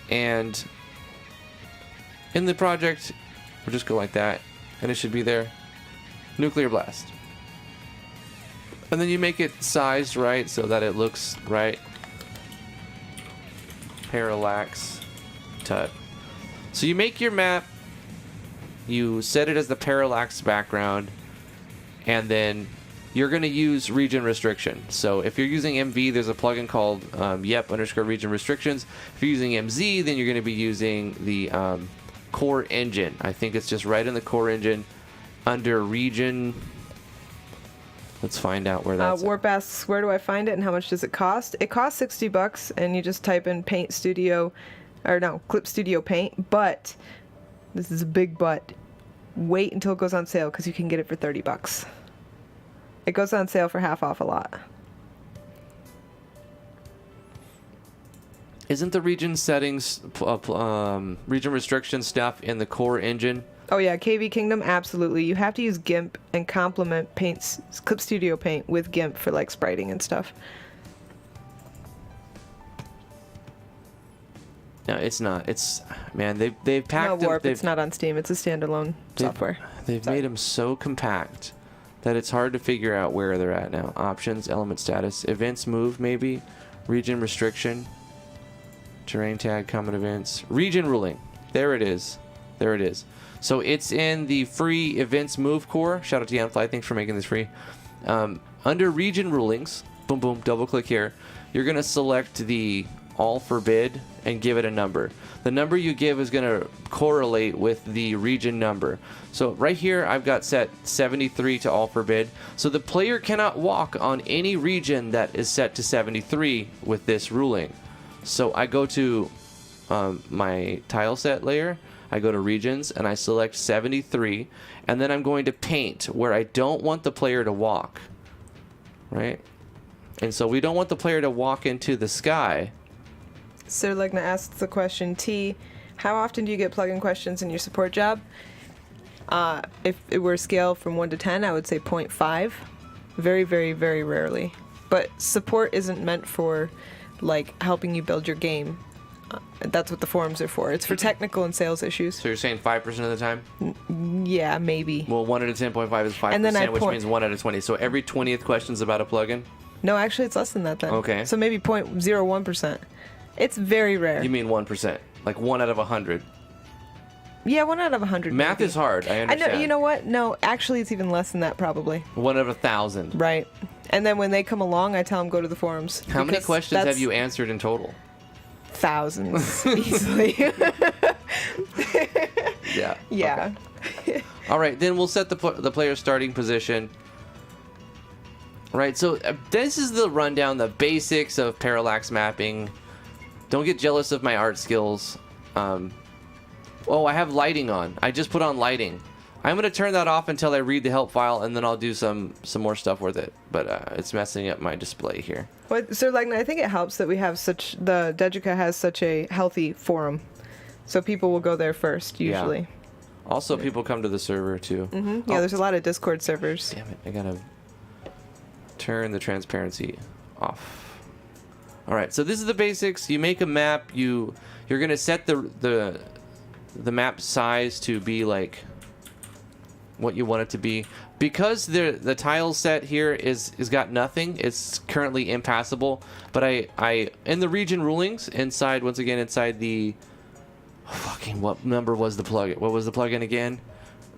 And in the project, we'll just go like that, and it should be there. Nuclear blast. And then you make it sized right so that it looks right. Parallax tut. So you make your map, you set it as the parallax background, and then you're going to use region restriction. So if you're using MV, there's a plugin called yep_region restrictions. If you're using MZ, then you're going to be using the core engine. I think it's just right in the core engine under region. Let's find out where that's Warp asks, where do I find it and how much does it cost? It costs $60 and you just type in Paint Studio, or no, Clip Studio Paint, but this is a big but. Wait until it goes on sale because you can get it for $30. It goes on sale for half off a lot. Isn't the region settings, region restriction stuff in the core engine? Oh yeah, KV Kingdom, absolutely. You have to use GIMP and complement Paint's Clip Studio Paint with GIMP for like spriting and stuff. No, it's not. It's, man, they've packed No, Warp, them. it's not on Steam. It's a standalone software. They've made them so compact that it's hard to figure out where they're at now. Options, element status, events move maybe, region restriction, terrain tag, common events, region ruling. There it is. There it is. So it's in the free events move core. Shout out to Yanfly. Thanks for making this free. Under region rulings, boom, boom, double click here. You're going to select the all forbid and give it a number. The number you give is going to correlate with the region number. So right here, I've got set 73 to all forbid. So the player cannot walk on any region that is set to 73 with this ruling. So I go to my tile set layer, I go to regions and I select 73, and then I'm going to paint where I don't want the player to walk, right? And so we don't want the player to walk into the sky. Sir Legna asks the question, T, how often do you get plugin questions in your support job? If it were a scale from 1 to 10, I would say 0.5. Very, very, very rarely. But support isn't meant for, like, helping you build your game. That's what the forums are for. It's for technical and sales issues. So you're saying 5% of the time? Yeah, maybe. Well, 1 out of 10.5 is 5%, which means 1 out of 20. So every 20th question is about a plugin? No, actually, it's less than that then. Okay. So maybe 0.01%. It's very rare. You mean 1%? Like 1 out of 100? Yeah, 1 out of 100. Math maybe. is hard. I understand. I know. You know what? No, actually, it's even less than that probably. 1 out of 1,000. Right. And then when they come along, I tell them go to the forums. How many questions have you answered in total? Thousands, easily. Yeah. Yeah. Okay. All right, then we'll set the player's starting position. Right, so this is the rundown, the basics of parallax mapping. Don't get jealous of my art skills. Oh, I have lighting on. I just put on lighting. I'm going to turn that off until I read the help file, and then I'll do some more stuff with it. But it's messing up my display here. Well, Sir Legna, I think it helps that we have the Dejica has such a healthy forum. So people will go there first, usually. Yeah. Also, people come to the server, too. Mm-hmm. Yeah, there's a lot of Discord servers. Damn it, I got to turn the transparency off. All right, so this is the basics. You make a map. You're going to set the map size to be like what you want it to be. Because the tile set here is got nothing, it's currently impassable. But I in the region rulings inside the fucking, what number was the plugin? What was the plugin again?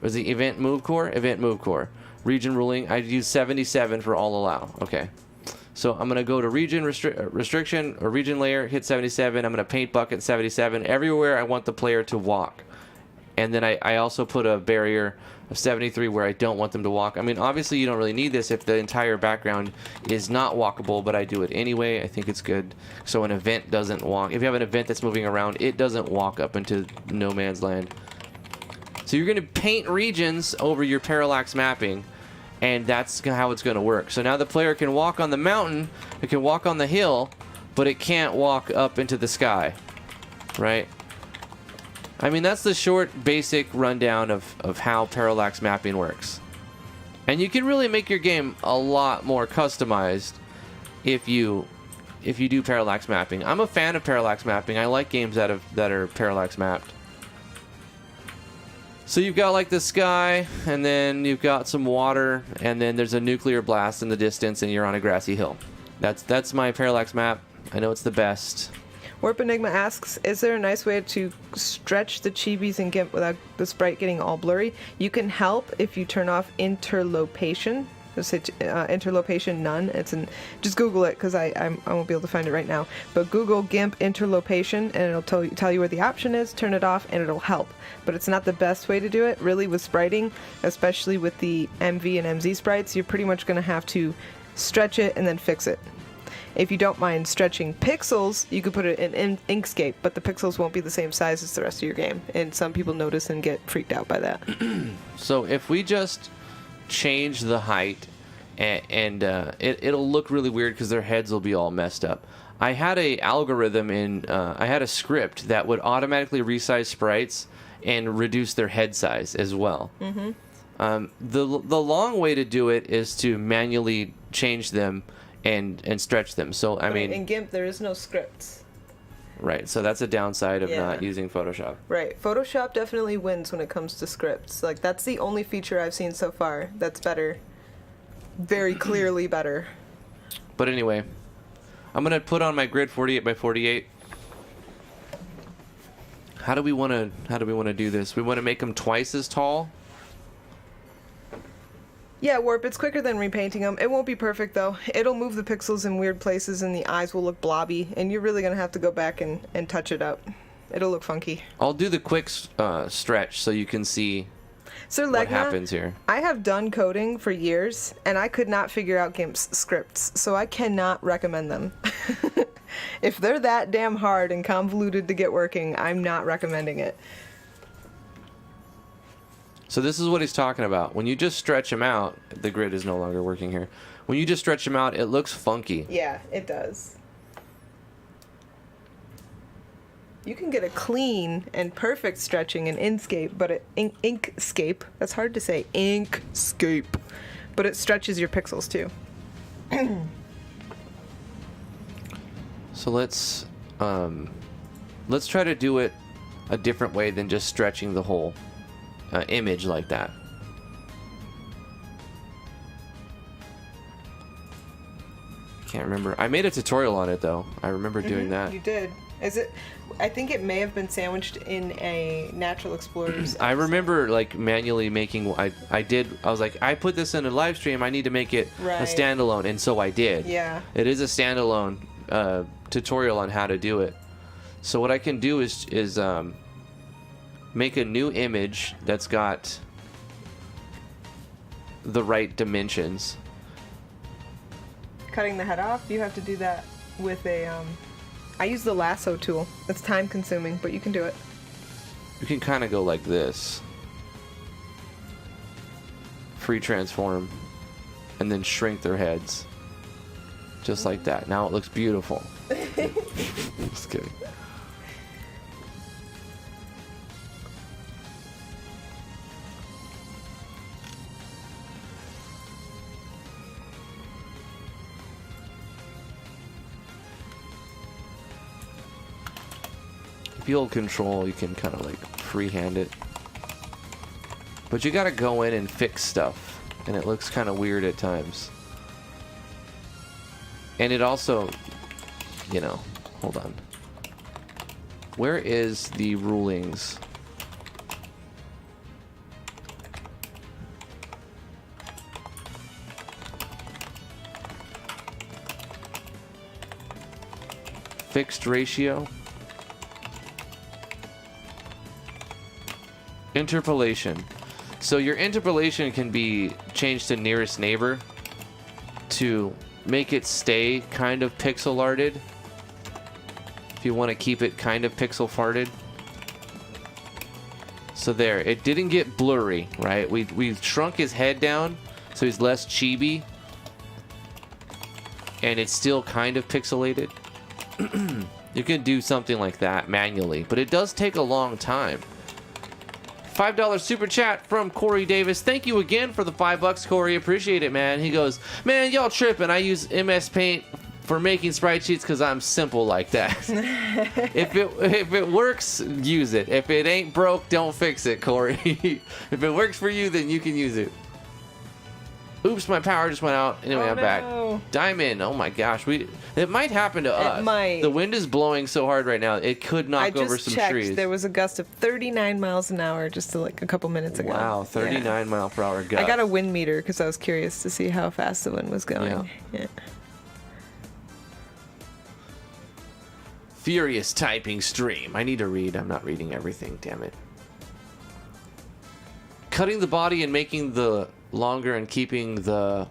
Was the event move core? Event move core. Region ruling. I use 77 for all allow. Okay. So I'm going to go to region restriction or region layer, hit 77. I'm going to paint bucket 77 everywhere I want the player to walk. And then I also put a barrier of 73 where I don't want them to walk. I mean, obviously you don't really need this if the entire background is not walkable, but I do it anyway. I think it's good. So an event doesn't walk. If you have an event that's moving around, it doesn't walk up into no man's land. So you're going to paint regions over your parallax mapping, and that's how it's going to work. So now the player can walk on the mountain, it can walk on the hill, but it can't walk up into the sky, right? I mean, that's the short, basic rundown of how parallax mapping works. And you can really make your game a lot more customized if you do parallax mapping. I'm a fan of parallax mapping. I like games that are parallax mapped. So you've got like the sky, and then you've got some water, and then there's a nuclear blast in the distance, and you're on a grassy hill. That's my parallax map. I know it's the best. Warp Enigma asks, is there a nice way to stretch the chibis in GIMP without the sprite getting all blurry? You can help if you turn off interlopation. Just hit interlopation none. Just Google it because I won't be able to find it right now. But Google GIMP interlopation and it'll tell you where the option is. Turn it off and it'll help. But it's not the best way to do it. Really, with spriting, especially with the MV and MZ sprites, you're pretty much going to have to stretch it and then fix it. If you don't mind stretching pixels, you could put it in Inkscape, but the pixels won't be the same size as the rest of your game. And some people notice and get freaked out by that. So if we just change the height, and it'll look really weird because their heads will be all messed up. I had a algorithm I had a script that would automatically resize sprites and reduce their head size as well. Mm-hmm. The long way to do it is to manually change them and stretch them. So I mean, in GIMP there is no scripts. Right. So that's a downside of not using Photoshop. Right. Photoshop definitely wins when it comes to scripts. Like that's the only feature I've seen so far that's better. Very clearly better. But anyway, I'm gonna put on my grid 48 by 48. How do we want to do this? We want to make them twice as tall. Yeah, Warp, it's quicker than repainting them. It won't be perfect, though. It'll move the pixels in weird places, and the eyes will look blobby, and you're really going to have to go back and touch it up. It'll look funky. I'll do the quick stretch so you can see Sir Legna, what happens here. I have done coding for years, and I could not figure out GIMP's scripts, so I cannot recommend them. If they're that damn hard and convoluted to get working, I'm not recommending it. So this is what he's talking about. When you just stretch them out, the grid is no longer working here. When you just stretch them out, it looks funky. Yeah, it does. You can get a clean and perfect stretching in Inkscape, but Inkscape, that's hard to say, Inkscape, but it stretches your pixels too. So let's try to do it a different way than just stretching the whole image like that. Can't remember. I made a tutorial on it though. I remember doing that. You did. Is it? I think it may have been sandwiched in a Natural Explorers. I remember like manually making. I was like, I put this in a live stream. I need to make it a standalone, and so I did. Yeah. It is a standalone tutorial on how to do it. So what I can do is make a new image that's got the right dimensions. Cutting the head off, you have to do that with a I use the lasso tool. It's time consuming, but you can do it. You can kind of go like this. Free transform and then shrink their heads. Just like that. Now it looks beautiful. Just kidding. If you hold control, you can kind of like freehand it. But you gotta go in and fix stuff. And it looks kind of weird at times. And it also, you know, hold on. Where is the rulings? Fixed ratio. Interpolation. So your interpolation can be changed to nearest neighbor to make it stay kind of pixel arted. If you want to keep it kind of pixel farted. So there, it didn't get blurry, right? We shrunk his head down so he's less chibi. And it's still kind of pixelated. You can do something like that manually, but it does take a long time. $5 super chat from Corey Davis. Thank you again for the $5, Corey. Appreciate it, man. He goes, man, y'all tripping. I use MS Paint for making sprite sheets because I'm simple like that. If it works, use it. If it ain't broke, don't fix it, Corey. If it works for you, then you can use it. Oops, my power just went out. Anyway, I'm back. Diamond, oh my gosh. It might happen to us. It might. The wind is blowing so hard right now, it could knock over some trees. There was a gust of 39 miles an hour just like a couple minutes ago. Wow, 39 mile per hour gust. I got a wind meter because I was curious to see how fast the wind was going. Yeah. Furious typing stream. I need to read. I'm not reading everything, damn it. Cutting the body and making the longer and keeping the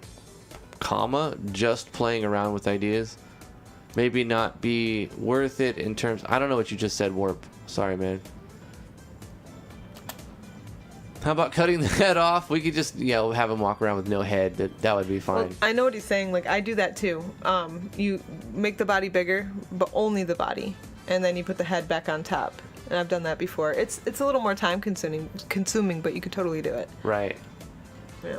comma, just playing around with ideas. Maybe not be worth it in terms... I don't know what you just said, Warp. Sorry, man. How about cutting the head off? We could just, have him walk around with no head. That would be fine. Well, I know what he's saying. Like, I do that too. You make the body bigger, but only the body. And then you put the head back on top. And I've done that before. It's a little more time consuming, but you could totally do it. Right. Yeah.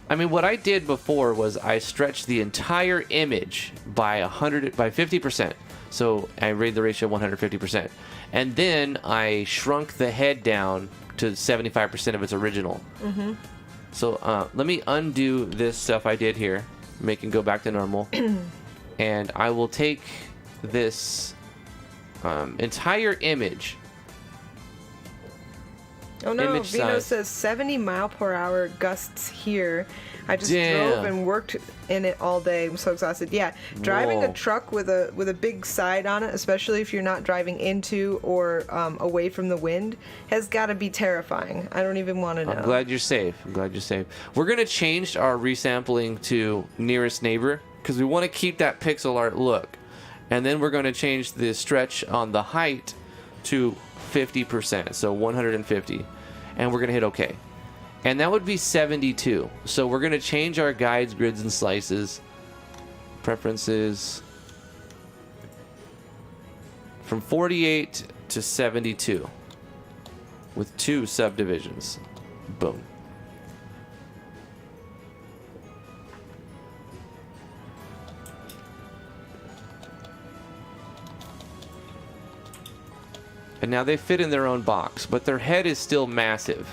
I mean, what I did before was I stretched the entire image by 50%. So I made the ratio 150%. And then I shrunk the head down to 75% of its original. Mm-hmm. So let me undo this stuff I did here. Make it go back to normal. And I will take this entire image. Oh no, Vino says 70 mile per hour gusts here. I just drove and worked in it all day. I'm so exhausted. Yeah, driving a truck with a big side on it, especially if you're not driving into or away from the wind, has got to be terrifying. I don't even want to know. I'm glad you're safe. We're going to change our resampling to nearest neighbor because we want to keep that pixel art look. And then we're going to change the stretch on the height to 50%, so 150, and we're gonna hit OK. And that would be 72. So we're going to change our guides, grids, and slices. Preferences. From 48 to 72. With 2 subdivisions. Boom. And now they fit in their own box, but their head is still massive.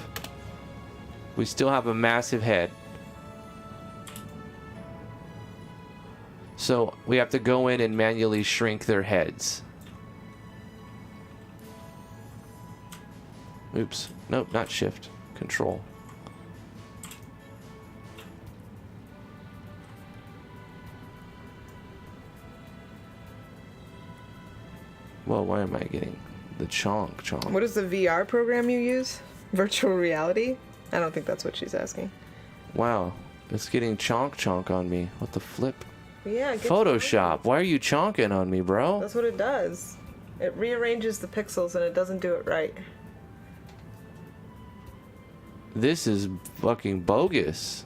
We still have a massive head. So we have to go in and manually shrink their heads. Oops. Nope, not shift. Control. Well, why am I getting the chonk? What is the VR program you use? Virtual reality? I don't think that's what she's asking. Wow. It's getting chonk on me. What the flip? Yeah. It gets Photoshop. Why are you chonking on me, bro? That's what it does. It rearranges the pixels and it doesn't do it right. This is fucking bogus.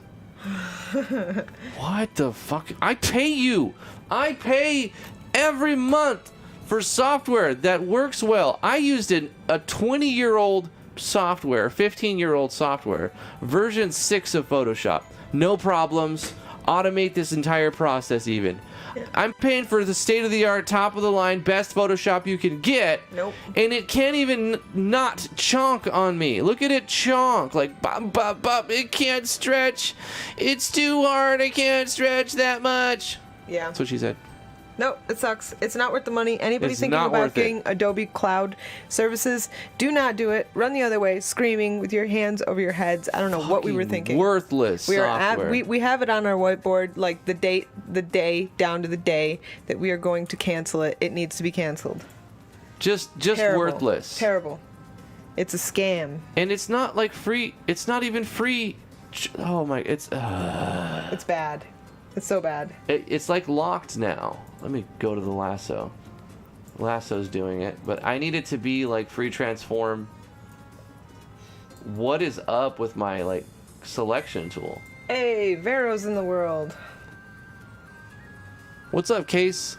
What the fuck? I pay you. I pay every month for software that works well. I used a 20-year-old software, 15-year-old software, version 6 of Photoshop. No problems. Automate this entire process even. I'm paying for the state-of-the-art, top-of-the-line, best Photoshop you can get. Nope. And it can't even not chonk on me. Look at it chonk. Like, bop, bop, bop. It can't stretch. It's too hard. I can't stretch that much. Yeah. That's what she said. Nope, it sucks. It's not worth the money. Anybody It's thinking not about worth it. getting Adobe Cloud services, do not do it. Run the other way, screaming with your hands over your heads. I don't know what we were Fucking thinking. Worthless We are software. we have it on our whiteboard, like the day down to the day that we are going to cancel it. It needs to be canceled. Just Terrible. worthless. Terrible. It's a scam. And it's not like free. It's not even free. Oh my! It's bad. It's so bad. It's like locked now. Let me go to the lasso. Lasso's doing it, but I need it to be like free transform. What is up with my like selection tool? Hey, Vero's in the world. What's up, Case?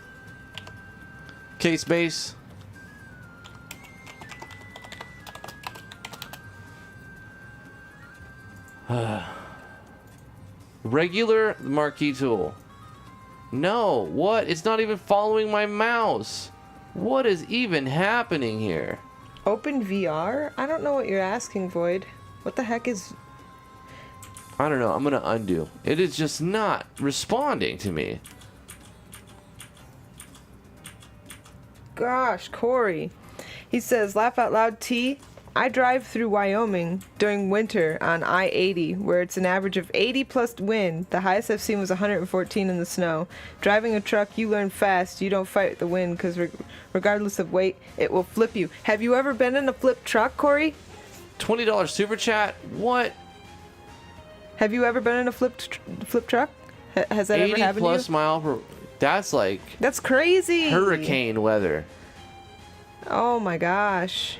Case base. Regular marquee tool. No, what? It's not even following my mouse. What is even happening here? Open VR? I don't know what you're asking, Void. What the heck is... I don't know. I'm going to undo. It is just not responding to me. Gosh, Corey. He says, laugh out loud, T. I drive through Wyoming during winter on I-80, where it's an average of 80 plus wind. The highest I've seen was 114 in the snow. Driving a truck, you learn fast. You don't fight the wind, because regardless of weight, it will flip you. Have you ever been in a flipped truck, Corey? $20 super chat? What? Have you ever been in a flipped truck? Has that ever 80 happened plus to you? mile per... That's like That's crazy. hurricane weather. Oh my gosh.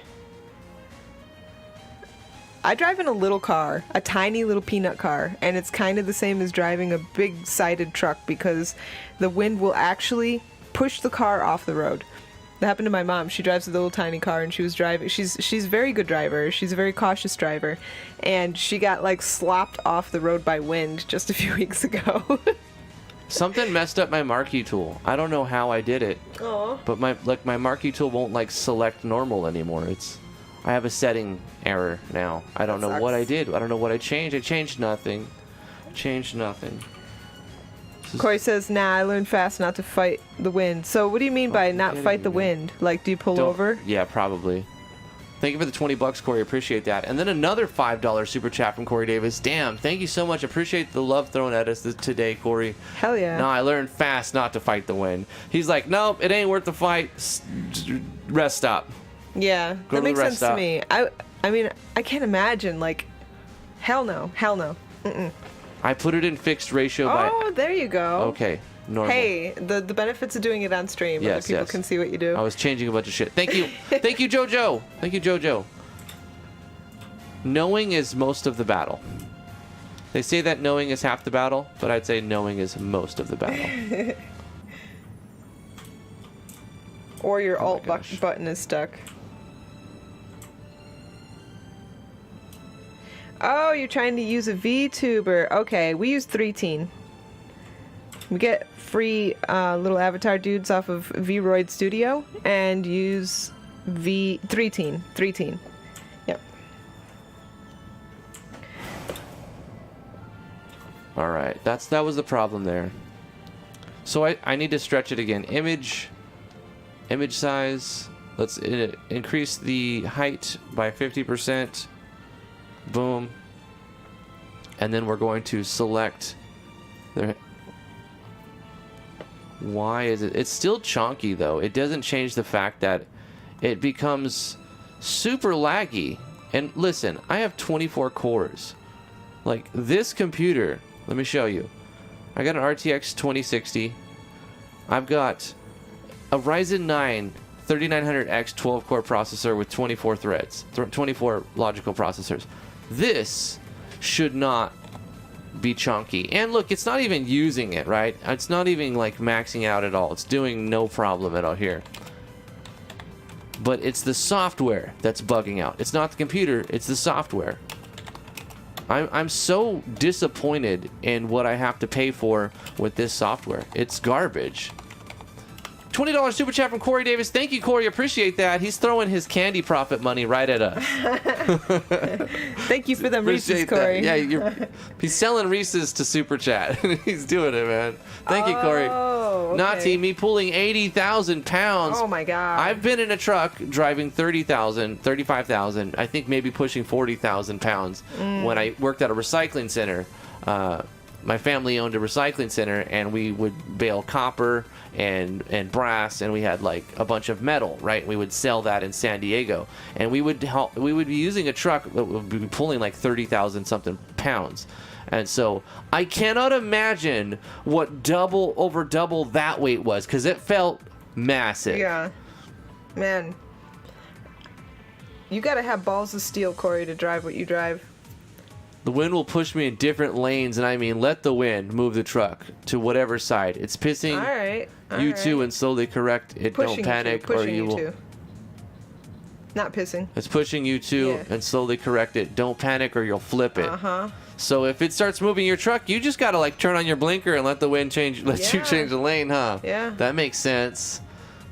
I drive in a little car, a tiny little peanut car, and it's kind of the same as driving a big sided truck because the wind will actually push the car off the road. That happened to my mom. She drives a little tiny car and she was driving. She's a very good driver. She's a very cautious driver. And she got like slopped off the road by wind just a few weeks ago. Something messed up my marquee tool. I don't know how I did it. Aw. But my marquee tool won't like select normal anymore. I have a setting error now. I don't That know what I sucks. did. I don't know what I changed. I changed nothing. Corey says, nah, I learned fast not to fight the wind. So what do you mean by not kidding fight the me. wind? Like, do you pull Don't- over? Yeah, probably. Thank you for the $20, Corey. Appreciate that. And then another $5 super chat from Corey Davis. Damn, thank you so much. Appreciate the love thrown at us today, Corey. Hell yeah. No, I learned fast not to fight the wind. He's like, nope, it ain't worth the fight. Rest stop. Yeah, Go that to the makes rest sense stop. to me. I mean, I can't imagine, like, hell no. I put it in fixed ratio by... Oh, there you go. Okay, normal. Hey, the benefits of doing it on stream. Yes, Other people yes. can see what you do. I was changing a bunch of shit. Thank you. Thank you, JoJo. Thank you, JoJo. knowing is most of the battle. They say that knowing is half the battle, but I'd say knowing is most of the battle. Or your Oh my alt gosh. button is stuck. Oh, you're trying to use a VTuber. Okay, we use 3teen. We get free little avatar dudes off of Vroid Studio and use 3teen. Yep. All right, that was the problem there. So I need to stretch it again. Image size. Let's increase the height by 50%. Boom. And then we're going to select the. Why is it? It's still chonky though. It doesn't change the fact that it becomes super laggy. And listen, I have 24 cores. Like this computer, let me show you. I got an RTX 2060. I've got a Ryzen 9 3900X 12-core processor with 24 threads, 24 logical processors. This should not be chunky. And look, it's not even using it, right? It's not even like maxing out at all. It's doing no problem at all here. But it's the software that's bugging out. It's not the computer, it's the software. I'm so disappointed in what I have to pay for with this software. It's garbage. $20 super chat from Corey Davis. Thank you, Corey. Appreciate that. He's throwing his candy profit money right at us. Thank you for them Reese's, Appreciate Corey. that. Yeah, he's selling Reese's to super chat. He's doing it, man. Thank you, Corey. Oh, Nati, me pulling 80,000 pounds. Oh my God. I've been in a truck driving 30,000, 35,000, I think maybe pushing 40,000 pounds when I worked at a recycling center. My family owned a recycling center, and we would bale copper and brass, and we had like a bunch of metal, right? We would sell that in San Diego, and we would be using a truck that would be pulling like 30,000 something pounds. And so I cannot imagine what over double that weight was, because it felt massive. Yeah. Man. You gotta have balls of steel, Corey, to drive what you drive. The wind will push me in different lanes, and I mean, let the wind move the truck to whatever side. It's pissing you two and slowly correct it. Don't panic, or you will. Not pissing. It's pushing you two and slowly correct it. Don't panic, or you'll flip it. So if it starts moving your truck, you just gotta like turn on your blinker and let the wind let you change the lane, huh? Yeah. That makes sense.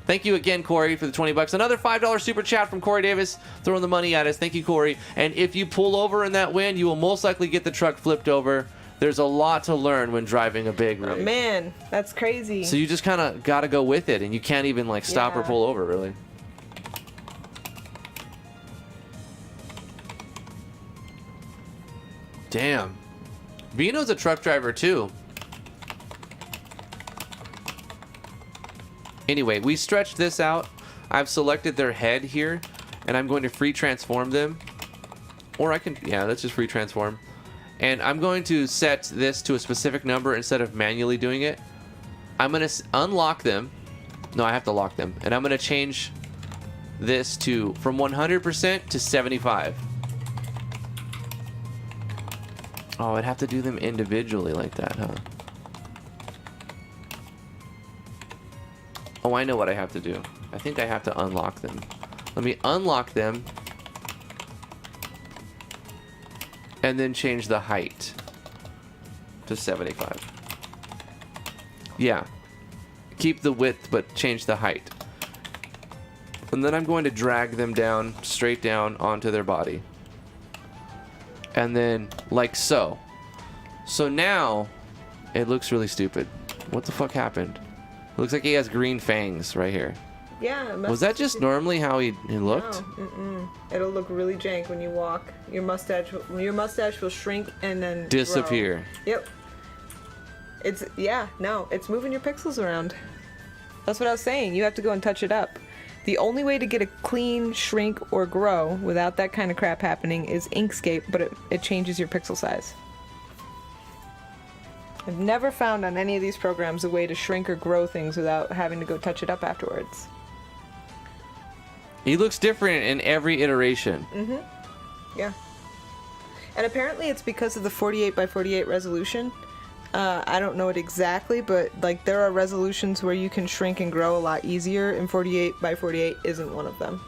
Thank you again, Corey, for the $20. Another $5 super chat from Corey Davis, throwing the money at us. Thank you, Corey. And if you pull over in that wind, you will most likely get the truck flipped over. There's a lot to learn when driving a big rig. Man, that's crazy. So you just kind of got to go with it, and you can't even like stop or pull over, really. Damn. Vino's a truck driver, too. Anyway, we stretched this out. I've selected their head here, and I'm going to free transform them. Or I can, let's just free transform. And I'm going to set this to a specific number instead of manually doing it. I'm going to unlock them. No, I have to lock them. And I'm going to change this from 100% to 75. Oh, I'd have to do them individually like that, huh? Oh, I know what I have to do. I think I have to unlock them. Let me unlock them. And then change the height to 75. Yeah. Keep the width, but change the height. And then I'm going to drag them down, straight down onto their body. And then, like so. So now, it looks really stupid. What the fuck happened? It looks like he has green fangs right here. Yeah. Was that just normally how he looked? No. It'll look really jank when you walk. Your mustache will shrink and then disappear. Grow. Yep. It's moving your pixels around. That's what I was saying. You have to go and touch it up. The only way to get a clean shrink or grow without that kind of crap happening is Inkscape, but it changes your pixel size. I've never found on any of these programs a way to shrink or grow things without having to go touch it up afterwards. He looks different in every iteration. Yeah. And apparently it's because of the 48 by 48 resolution. I don't know it exactly, but like there are resolutions where you can shrink and grow a lot easier, and 48 by 48 isn't one of them.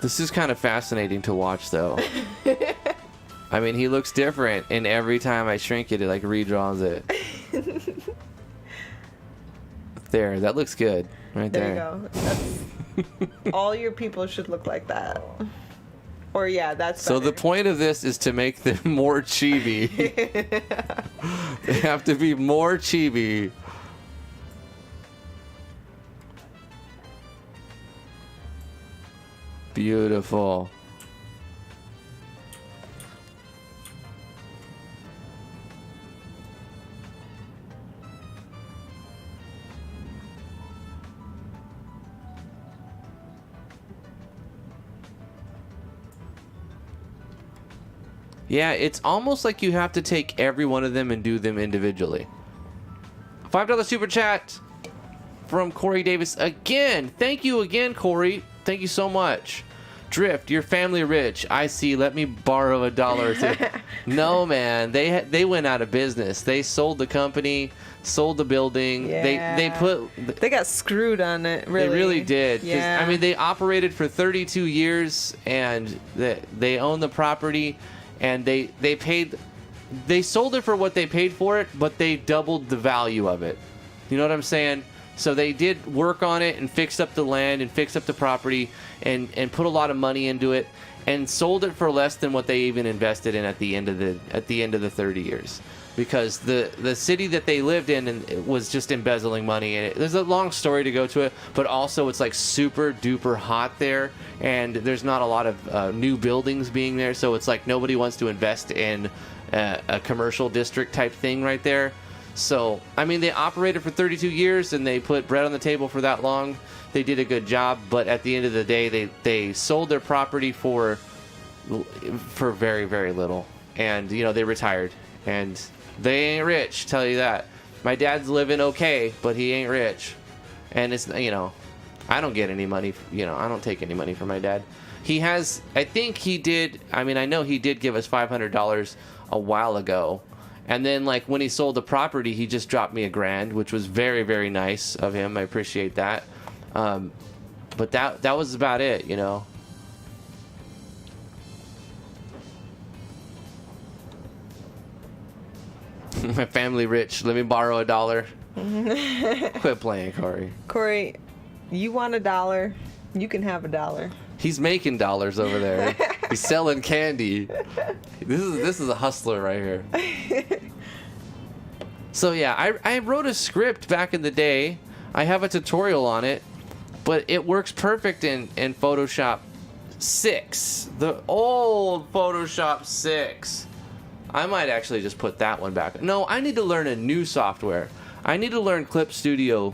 This is kind of fascinating to watch, though. I mean, he looks different, and every time I shrink it, it like redraws it. There, that looks good. Right there. There you go. That's, all your people should look like that. Or yeah, that's so better. the point of this is to make them more chibi. They have to be more chibi. Beautiful. Yeah, it's almost like you have to take every one of them and do them individually. $5 super chat from Corey Davis again. Thank you again, Corey. Thank you so much. Drift, your family rich. I see. Let me borrow $1 too. No, man. They went out of business. They sold the company, sold the building. Yeah. They got screwed on it. Really. They really did. Yeah. I mean, they operated for 32 years, and they own the property. And they sold it for what they paid for it, but they doubled the value of it. You know what I'm saying? So they did work on it and fixed up the land and fixed up the property and put a lot of money into it and sold it for less than what they even invested in at the end of the 30 years. Because the city that they lived in and was just embezzling money, and there's a long story to go to it, but also it's like super duper hot there, and there's not a lot of new buildings being there, so it's like nobody wants to invest in a commercial district type thing right there. So I mean, they operated for 32 years and they put bread on the table for that long. They did a good job, but at the end of the day, they sold their property for very, very little, and you know, they retired, and they ain't rich, tell you that. My dad's living okay, but he ain't rich. And it's, you know, I don't get any money, you know, I don't take any money from my dad. He has, I think he did, I mean, I know he did give us $500 a while ago. And then, like, when he sold the property, he just dropped me $1,000, which was very, very nice of him. I appreciate that. But that was about it, you know. My family rich. Let me borrow $1. Quit playing, Corey. Corey, you want $1? You can have $1. He's making dollars over there. He's selling candy. This is a hustler right here. So yeah, I wrote a script back in the day. I have a tutorial on it, but it works perfect in Photoshop 6. The old Photoshop 6. I might actually just put that one back. No, I need to learn a new software. I need to learn Clip Studio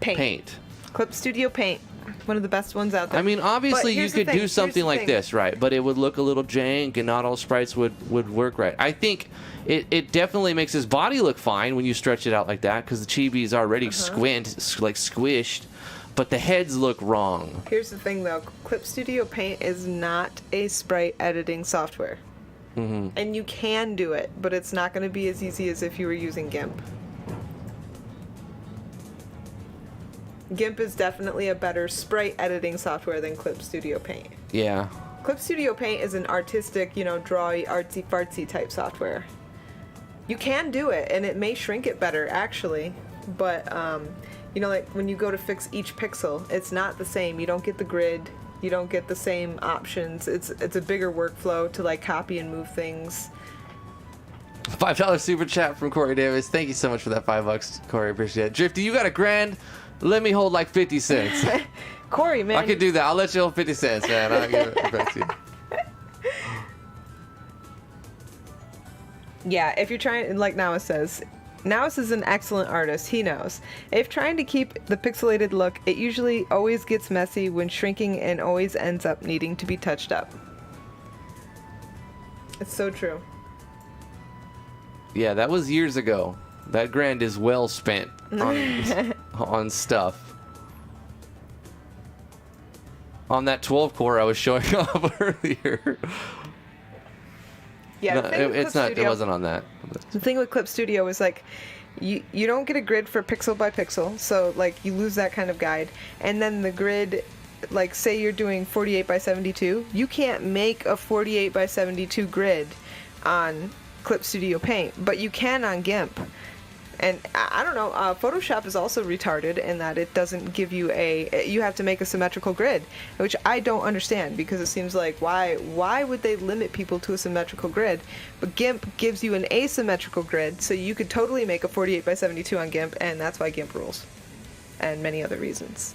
Paint. Clip Studio Paint. One of the best ones out there. I mean, obviously you could do something like this, right? But it would look a little jank and not all sprites would work right. I think it definitely makes his body look fine when you stretch it out like that, because the chibi is already squished, but the heads look wrong. Here's the thing though, Clip Studio Paint is not a sprite editing software. Mm-hmm. And you can do it, but it's not going to be as easy as if you were using GIMP. GIMP is definitely a better sprite editing software than Clip Studio Paint. Yeah. Clip Studio Paint is an artistic, you know, drawy, artsy-fartsy type software. You can do it, and it may shrink it better, actually. But, you know, like when you go to fix each pixel, it's not the same. You don't get the grid. You don't get the same options. It's a bigger workflow to like copy and move things. $5 super chat from Corey Davis. Thank you so much for that $5, Corey. Appreciate it. Drifty, you got $1,000. Let me hold like 50 cents. Corey, man. I could do that. I'll let you hold 50 cents, man. I'll give it back to you. Yeah, if you're trying, like Nawas says, Nawas is an excellent artist. He knows. If trying to keep the pixelated look, it usually always gets messy when shrinking and always ends up needing to be touched up. It's so true. Yeah, that was years ago. That $1,000 is well spent on stuff. On that 12 core I was showing off earlier. Yeah, No, the thing with it's Clip not. It Studio- wasn't on that. The thing with Clip Studio is like, you don't get a grid for pixel by pixel, so like you lose that kind of guide. And then the grid, like say you're doing 48 by 72, you can't make a 48 by 72 grid on Clip Studio Paint, but you can on GIMP. And I don't know, Photoshop is also retarded in that it doesn't give you you have to make a symmetrical grid, which I don't understand, because it seems like why would they limit people to a symmetrical grid? But GIMP gives you an asymmetrical grid, so you could totally make a 48 by 72 on GIMP, and that's why GIMP rules. And many other reasons.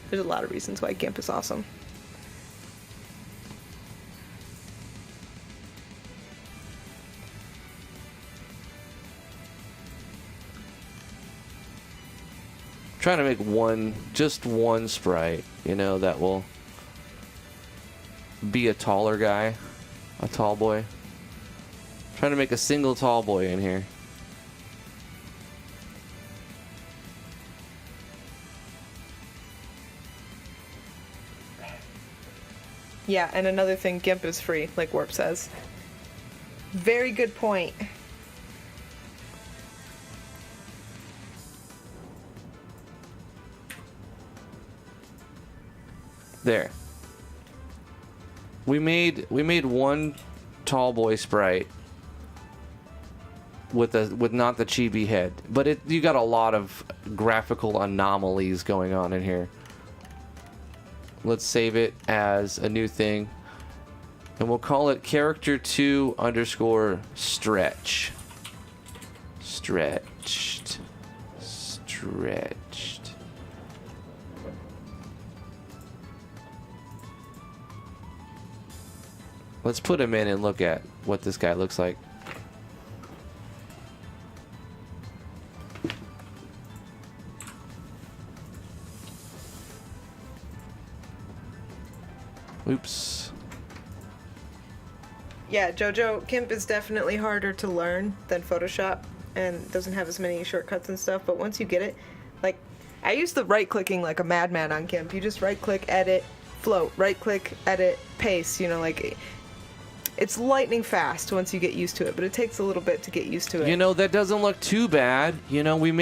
There's a lot of reasons why GIMP is awesome. Trying to make just one sprite, you know, that will be a taller guy, a tall boy. Trying to make a single tall boy in here. Yeah, and another thing, GIMP is free, like Warp says. Very good point. There. We made one tall boy sprite with not the chibi head, but you got a lot of graphical anomalies going on in here. Let's save it as a new thing, and we'll call it character2 underscore stretch. Stretched. Let's put him in and look at what this guy looks like. Oops. Yeah, JoJo, GIMP is definitely harder to learn than Photoshop and doesn't have as many shortcuts and stuff, but once you get it, like, I used the right-clicking like a madman on GIMP. You just right-click, edit, float, right-click, edit, paste, you know, like, it's lightning fast once you get used to it, but it takes a little bit to get used to it. You know, that doesn't look too bad. You know, we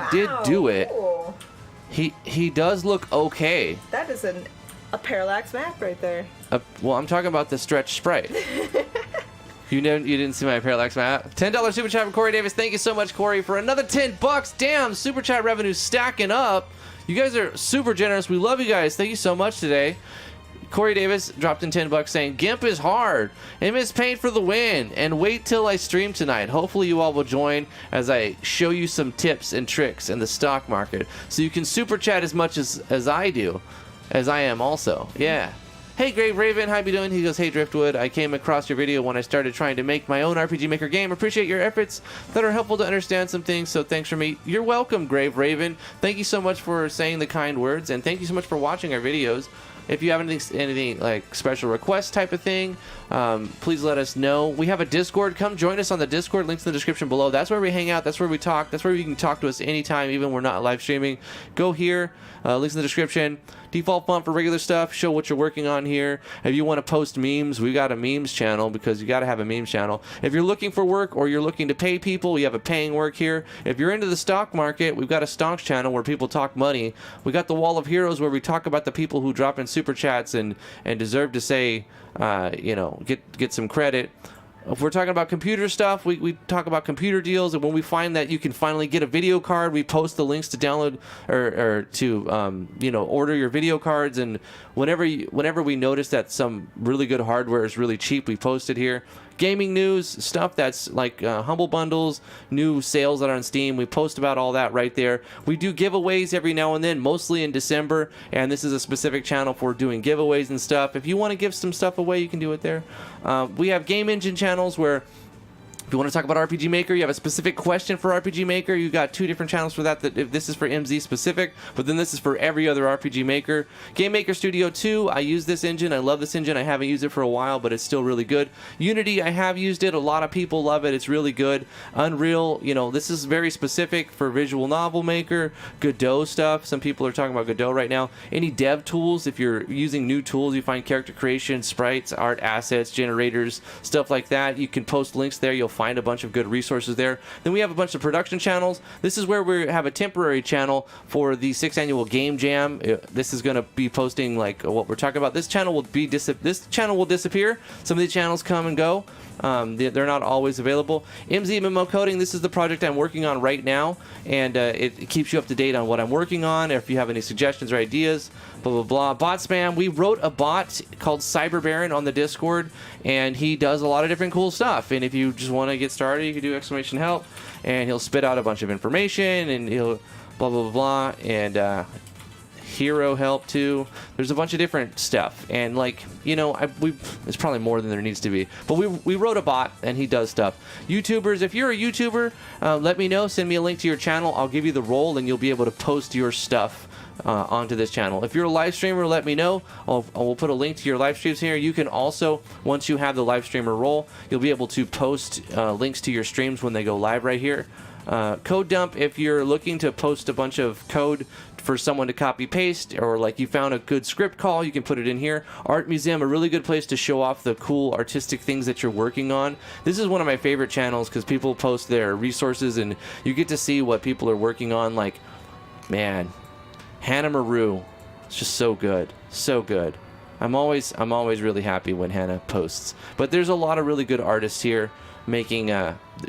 did do it. Cool. He does look okay. That is a parallax map right there. Well, I'm talking about the stretch sprite. You didn't see my parallax map. $10 super chat from Corey Davis. Thank you so much, Corey, for another $10. Damn, super chat revenue stacking up. You guys are super generous. We love you guys. Thank you so much today. Corey Davis dropped in $10 saying, GIMP is hard. MS Paint for the win. And wait till I stream tonight. Hopefully you all will join as I show you some tips and tricks in the stock market. So you can super chat as much as I do. As I am also. Yeah. Hey, Grave Raven, how you doing? He goes, hey, Driftwood, I came across your video when I started trying to make my own RPG Maker game. Appreciate your efforts that are helpful to understand some things, so thanks for me. You're welcome, Grave Raven. Thank you so much for saying the kind words, and thank you so much for watching our videos. If you have anything like special request type of thing, please let us know. We have a Discord. Come join us on the Discord. Links in the description below. That's where we hang out. That's where we talk. That's where you can talk to us anytime, even when we're not live streaming. Go here. Links in the description. Default font for regular stuff. Show what you're working on here. If you want to post memes, we got a memes channel because you got to have a memes channel. If you're looking for work or you're looking to pay people, we have a paying work here. If you're into the stock market, we've got a stocks channel where people talk money. We got the Wall of Heroes where we talk about the people who drop in super chats and deserve to say, get some credit. If we're talking about computer stuff, we talk about computer deals, and when we find that you can finally get a video card, we post the links to download or to order your video cards. And whenever we notice that some really good hardware is really cheap, we post it here. Gaming news, stuff that's like Humble Bundles, new sales that are on Steam. We post about all that right there. We do giveaways every now and then, mostly in December, and this is a specific channel for doing giveaways and stuff. If you want to give some stuff away, you can do it there. We have game engine channels where If you want to talk about RPG Maker, you have a specific question for RPG Maker, you got 2 different channels for that. If this is for MZ specific, but then this is for every other RPG Maker. Game Maker Studio 2, I use this engine. I love this engine. I haven't used it for a while, but it's still really good. Unity, I have used it. A lot of people love it. It's really good. Unreal, you know, this is very specific for Visual Novel Maker. Godot stuff. Some people are talking about Godot right now. Any dev tools, if you're using new tools, you find character creation, sprites, art assets, generators, stuff like that. You can post links there. You'll find a bunch of good resources there. Then we have a bunch of production channels. This is where we have a temporary channel for the 6th annual Game Jam. This is going to be posting like what we're talking about. This channel will disappear. Some of these channels come and go. They're not always available. MZ Memo Coding, this is the project I'm working on right now, and it keeps you up to date on what I'm working on. If you have any suggestions or ideas, blah blah blah. Bot spam, we wrote a bot called Cyber Baron on the Discord, and he does a lot of different cool stuff. And if you just want to get started, you can do exclamation help, and he'll spit out a bunch of information, and he'll blah blah blah blah, and hero help too. There's a bunch of different stuff, and like, you know, it's probably more than there needs to be, but we wrote a bot and he does stuff. YouTubers, if you're a YouTuber, let me know. Send me a link to your channel. I'll give you the role and you'll be able to post your stuff onto this channel. If you're a live streamer, let me know. We'll put a link to your live streams here. You can also, once you have the live streamer role, you'll be able to post links to your streams when they go live right here. Code dump, if you're looking to post a bunch of code for someone to copy paste, or like you found a good script call, you can put it in here. Art Museum, a really good place to show off the cool artistic things that you're working on. This is one of my favorite channels because people post their resources and you get to see what people are working on. Like, man, Hannah Maru, it's just so good, so good. I'm always really happy when Hannah posts. But there's a lot of really good artists here making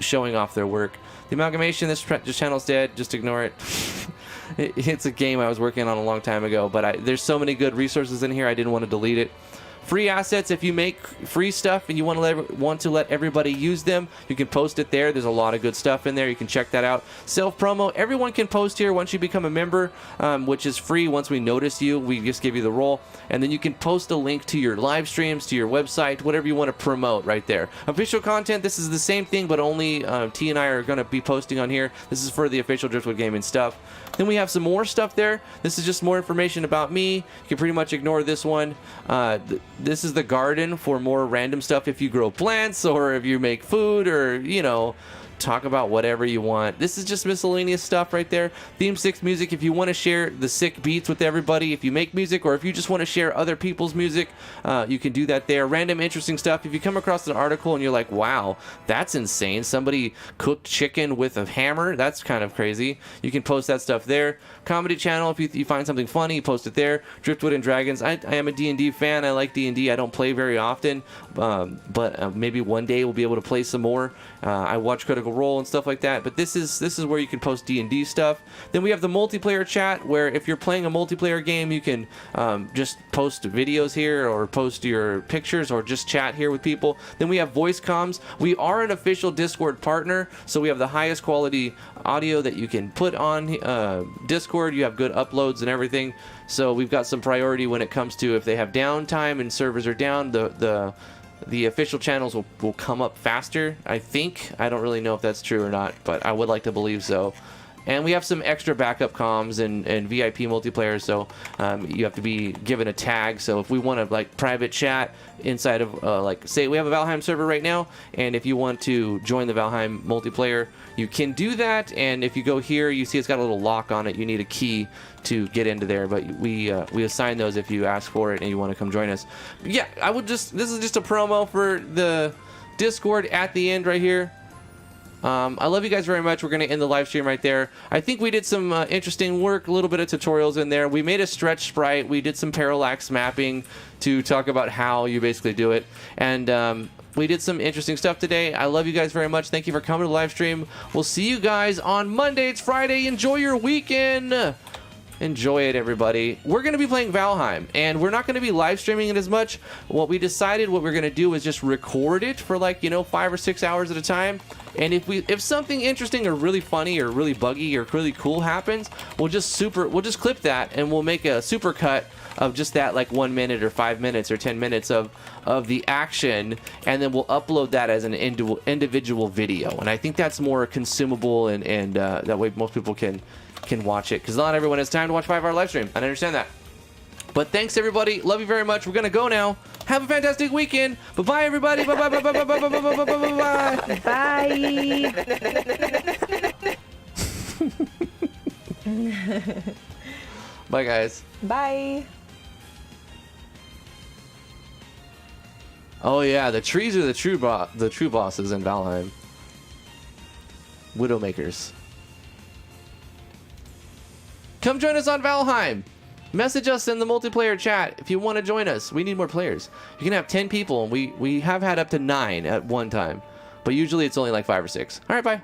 showing off their work. The Amalgamation, this channel's dead, just ignore it. It's a game I was working on a long time ago, but there's so many good resources in here, I didn't want to delete it. Free assets, if you make free stuff and you want to let everybody use them, you can post it there. There's a lot of good stuff in there. You can check that out. Self-promo, everyone can post here once you become a member, which is free. Once we notice you, we just give you the role. And then you can post a link to your live streams, to your website, whatever you want to promote right there. Official content, this is the same thing, but only T and I are going to be posting on here. This is for the official Driftwood Gaming stuff. Then we have some more stuff there. This is just more information about me. You can pretty much ignore this one. This is the garden for more random stuff if you grow plants or if you make food or, you know, talk about whatever you want. This is just miscellaneous stuff right there. Theme 6 music, if you want to share the sick beats with everybody, if you make music, or if you just want to share other people's music, you can do that there. Random interesting stuff. If you come across an article and you're like, wow, that's insane, somebody cooked chicken with a hammer, that's kind of crazy, you can post that stuff there. Comedy channel, if you find something funny, you post it there. Driftwood and Dragons, I am a D&D fan. I like D&D. I don't play very often, but maybe one day we'll be able to play some more. I watch Critical Role and stuff like that, but this is where you can post D&D stuff. Then we have the multiplayer chat, where if you're playing a multiplayer game, you can just post videos here or post your pictures or just chat here with people. Then we have voice comms. We are an official Discord partner, so we have the highest quality audio that you can put on Discord. You have good uploads and everything, so we've got some priority when it comes to if they have downtime and servers are down, the official channels will come up faster, I think. I don't really know if that's true or not, but I would like to believe so. And we have some extra backup comms and VIP multiplayer, so you have to be given a tag. So if we want to like private chat inside of like, say we have a Valheim server right now, and if you want to join the Valheim multiplayer, you can do that. And if you go here, you see it's got a little lock on it. You need a key to get into there, but we assign those if you ask for it and you want to come join us. But yeah, this is just a promo for the Discord at the end right here. I love you guys very much. We're going to end the live stream right there. I think we did some interesting work, a little bit of tutorials in there. We made a stretch sprite. We did some parallax mapping to talk about how you basically do it. And we did some interesting stuff today. I love you guys very much. Thank you for coming to the live stream. We'll see you guys on Monday. It's Friday. Enjoy your weekend. Enjoy it, everybody. We're going to be playing Valheim, and we're not going to be live streaming it as much. What we decided what we're going to do is just record it for like, 5 or 6 hours at a time. And if something interesting or really funny or really buggy or really cool happens, we'll just clip that and we'll make a super cut of just that, like 1 minute or 5 minutes or 10 minutes of the action, and then we'll upload that as an individual video. And I think that's more consumable, and that way most people can watch it, because not everyone has time to watch 5-hour live stream. I understand that. But thanks, everybody. Love you very much. We're gonna go now. Have a fantastic weekend. Bye bye, everybody. Bye bye bye bye bye bye bye bye bye bye bye. Bye. Bye, guys. Bye. Oh yeah, the trees are the true bosses in Valheim. Widowmakers. Come join us on Valheim. Message us in the multiplayer chat if you want to join us. We need more players. You can have 10 people, and we have had up to 9 at one time, but usually it's only like 5 or 6. All right, bye.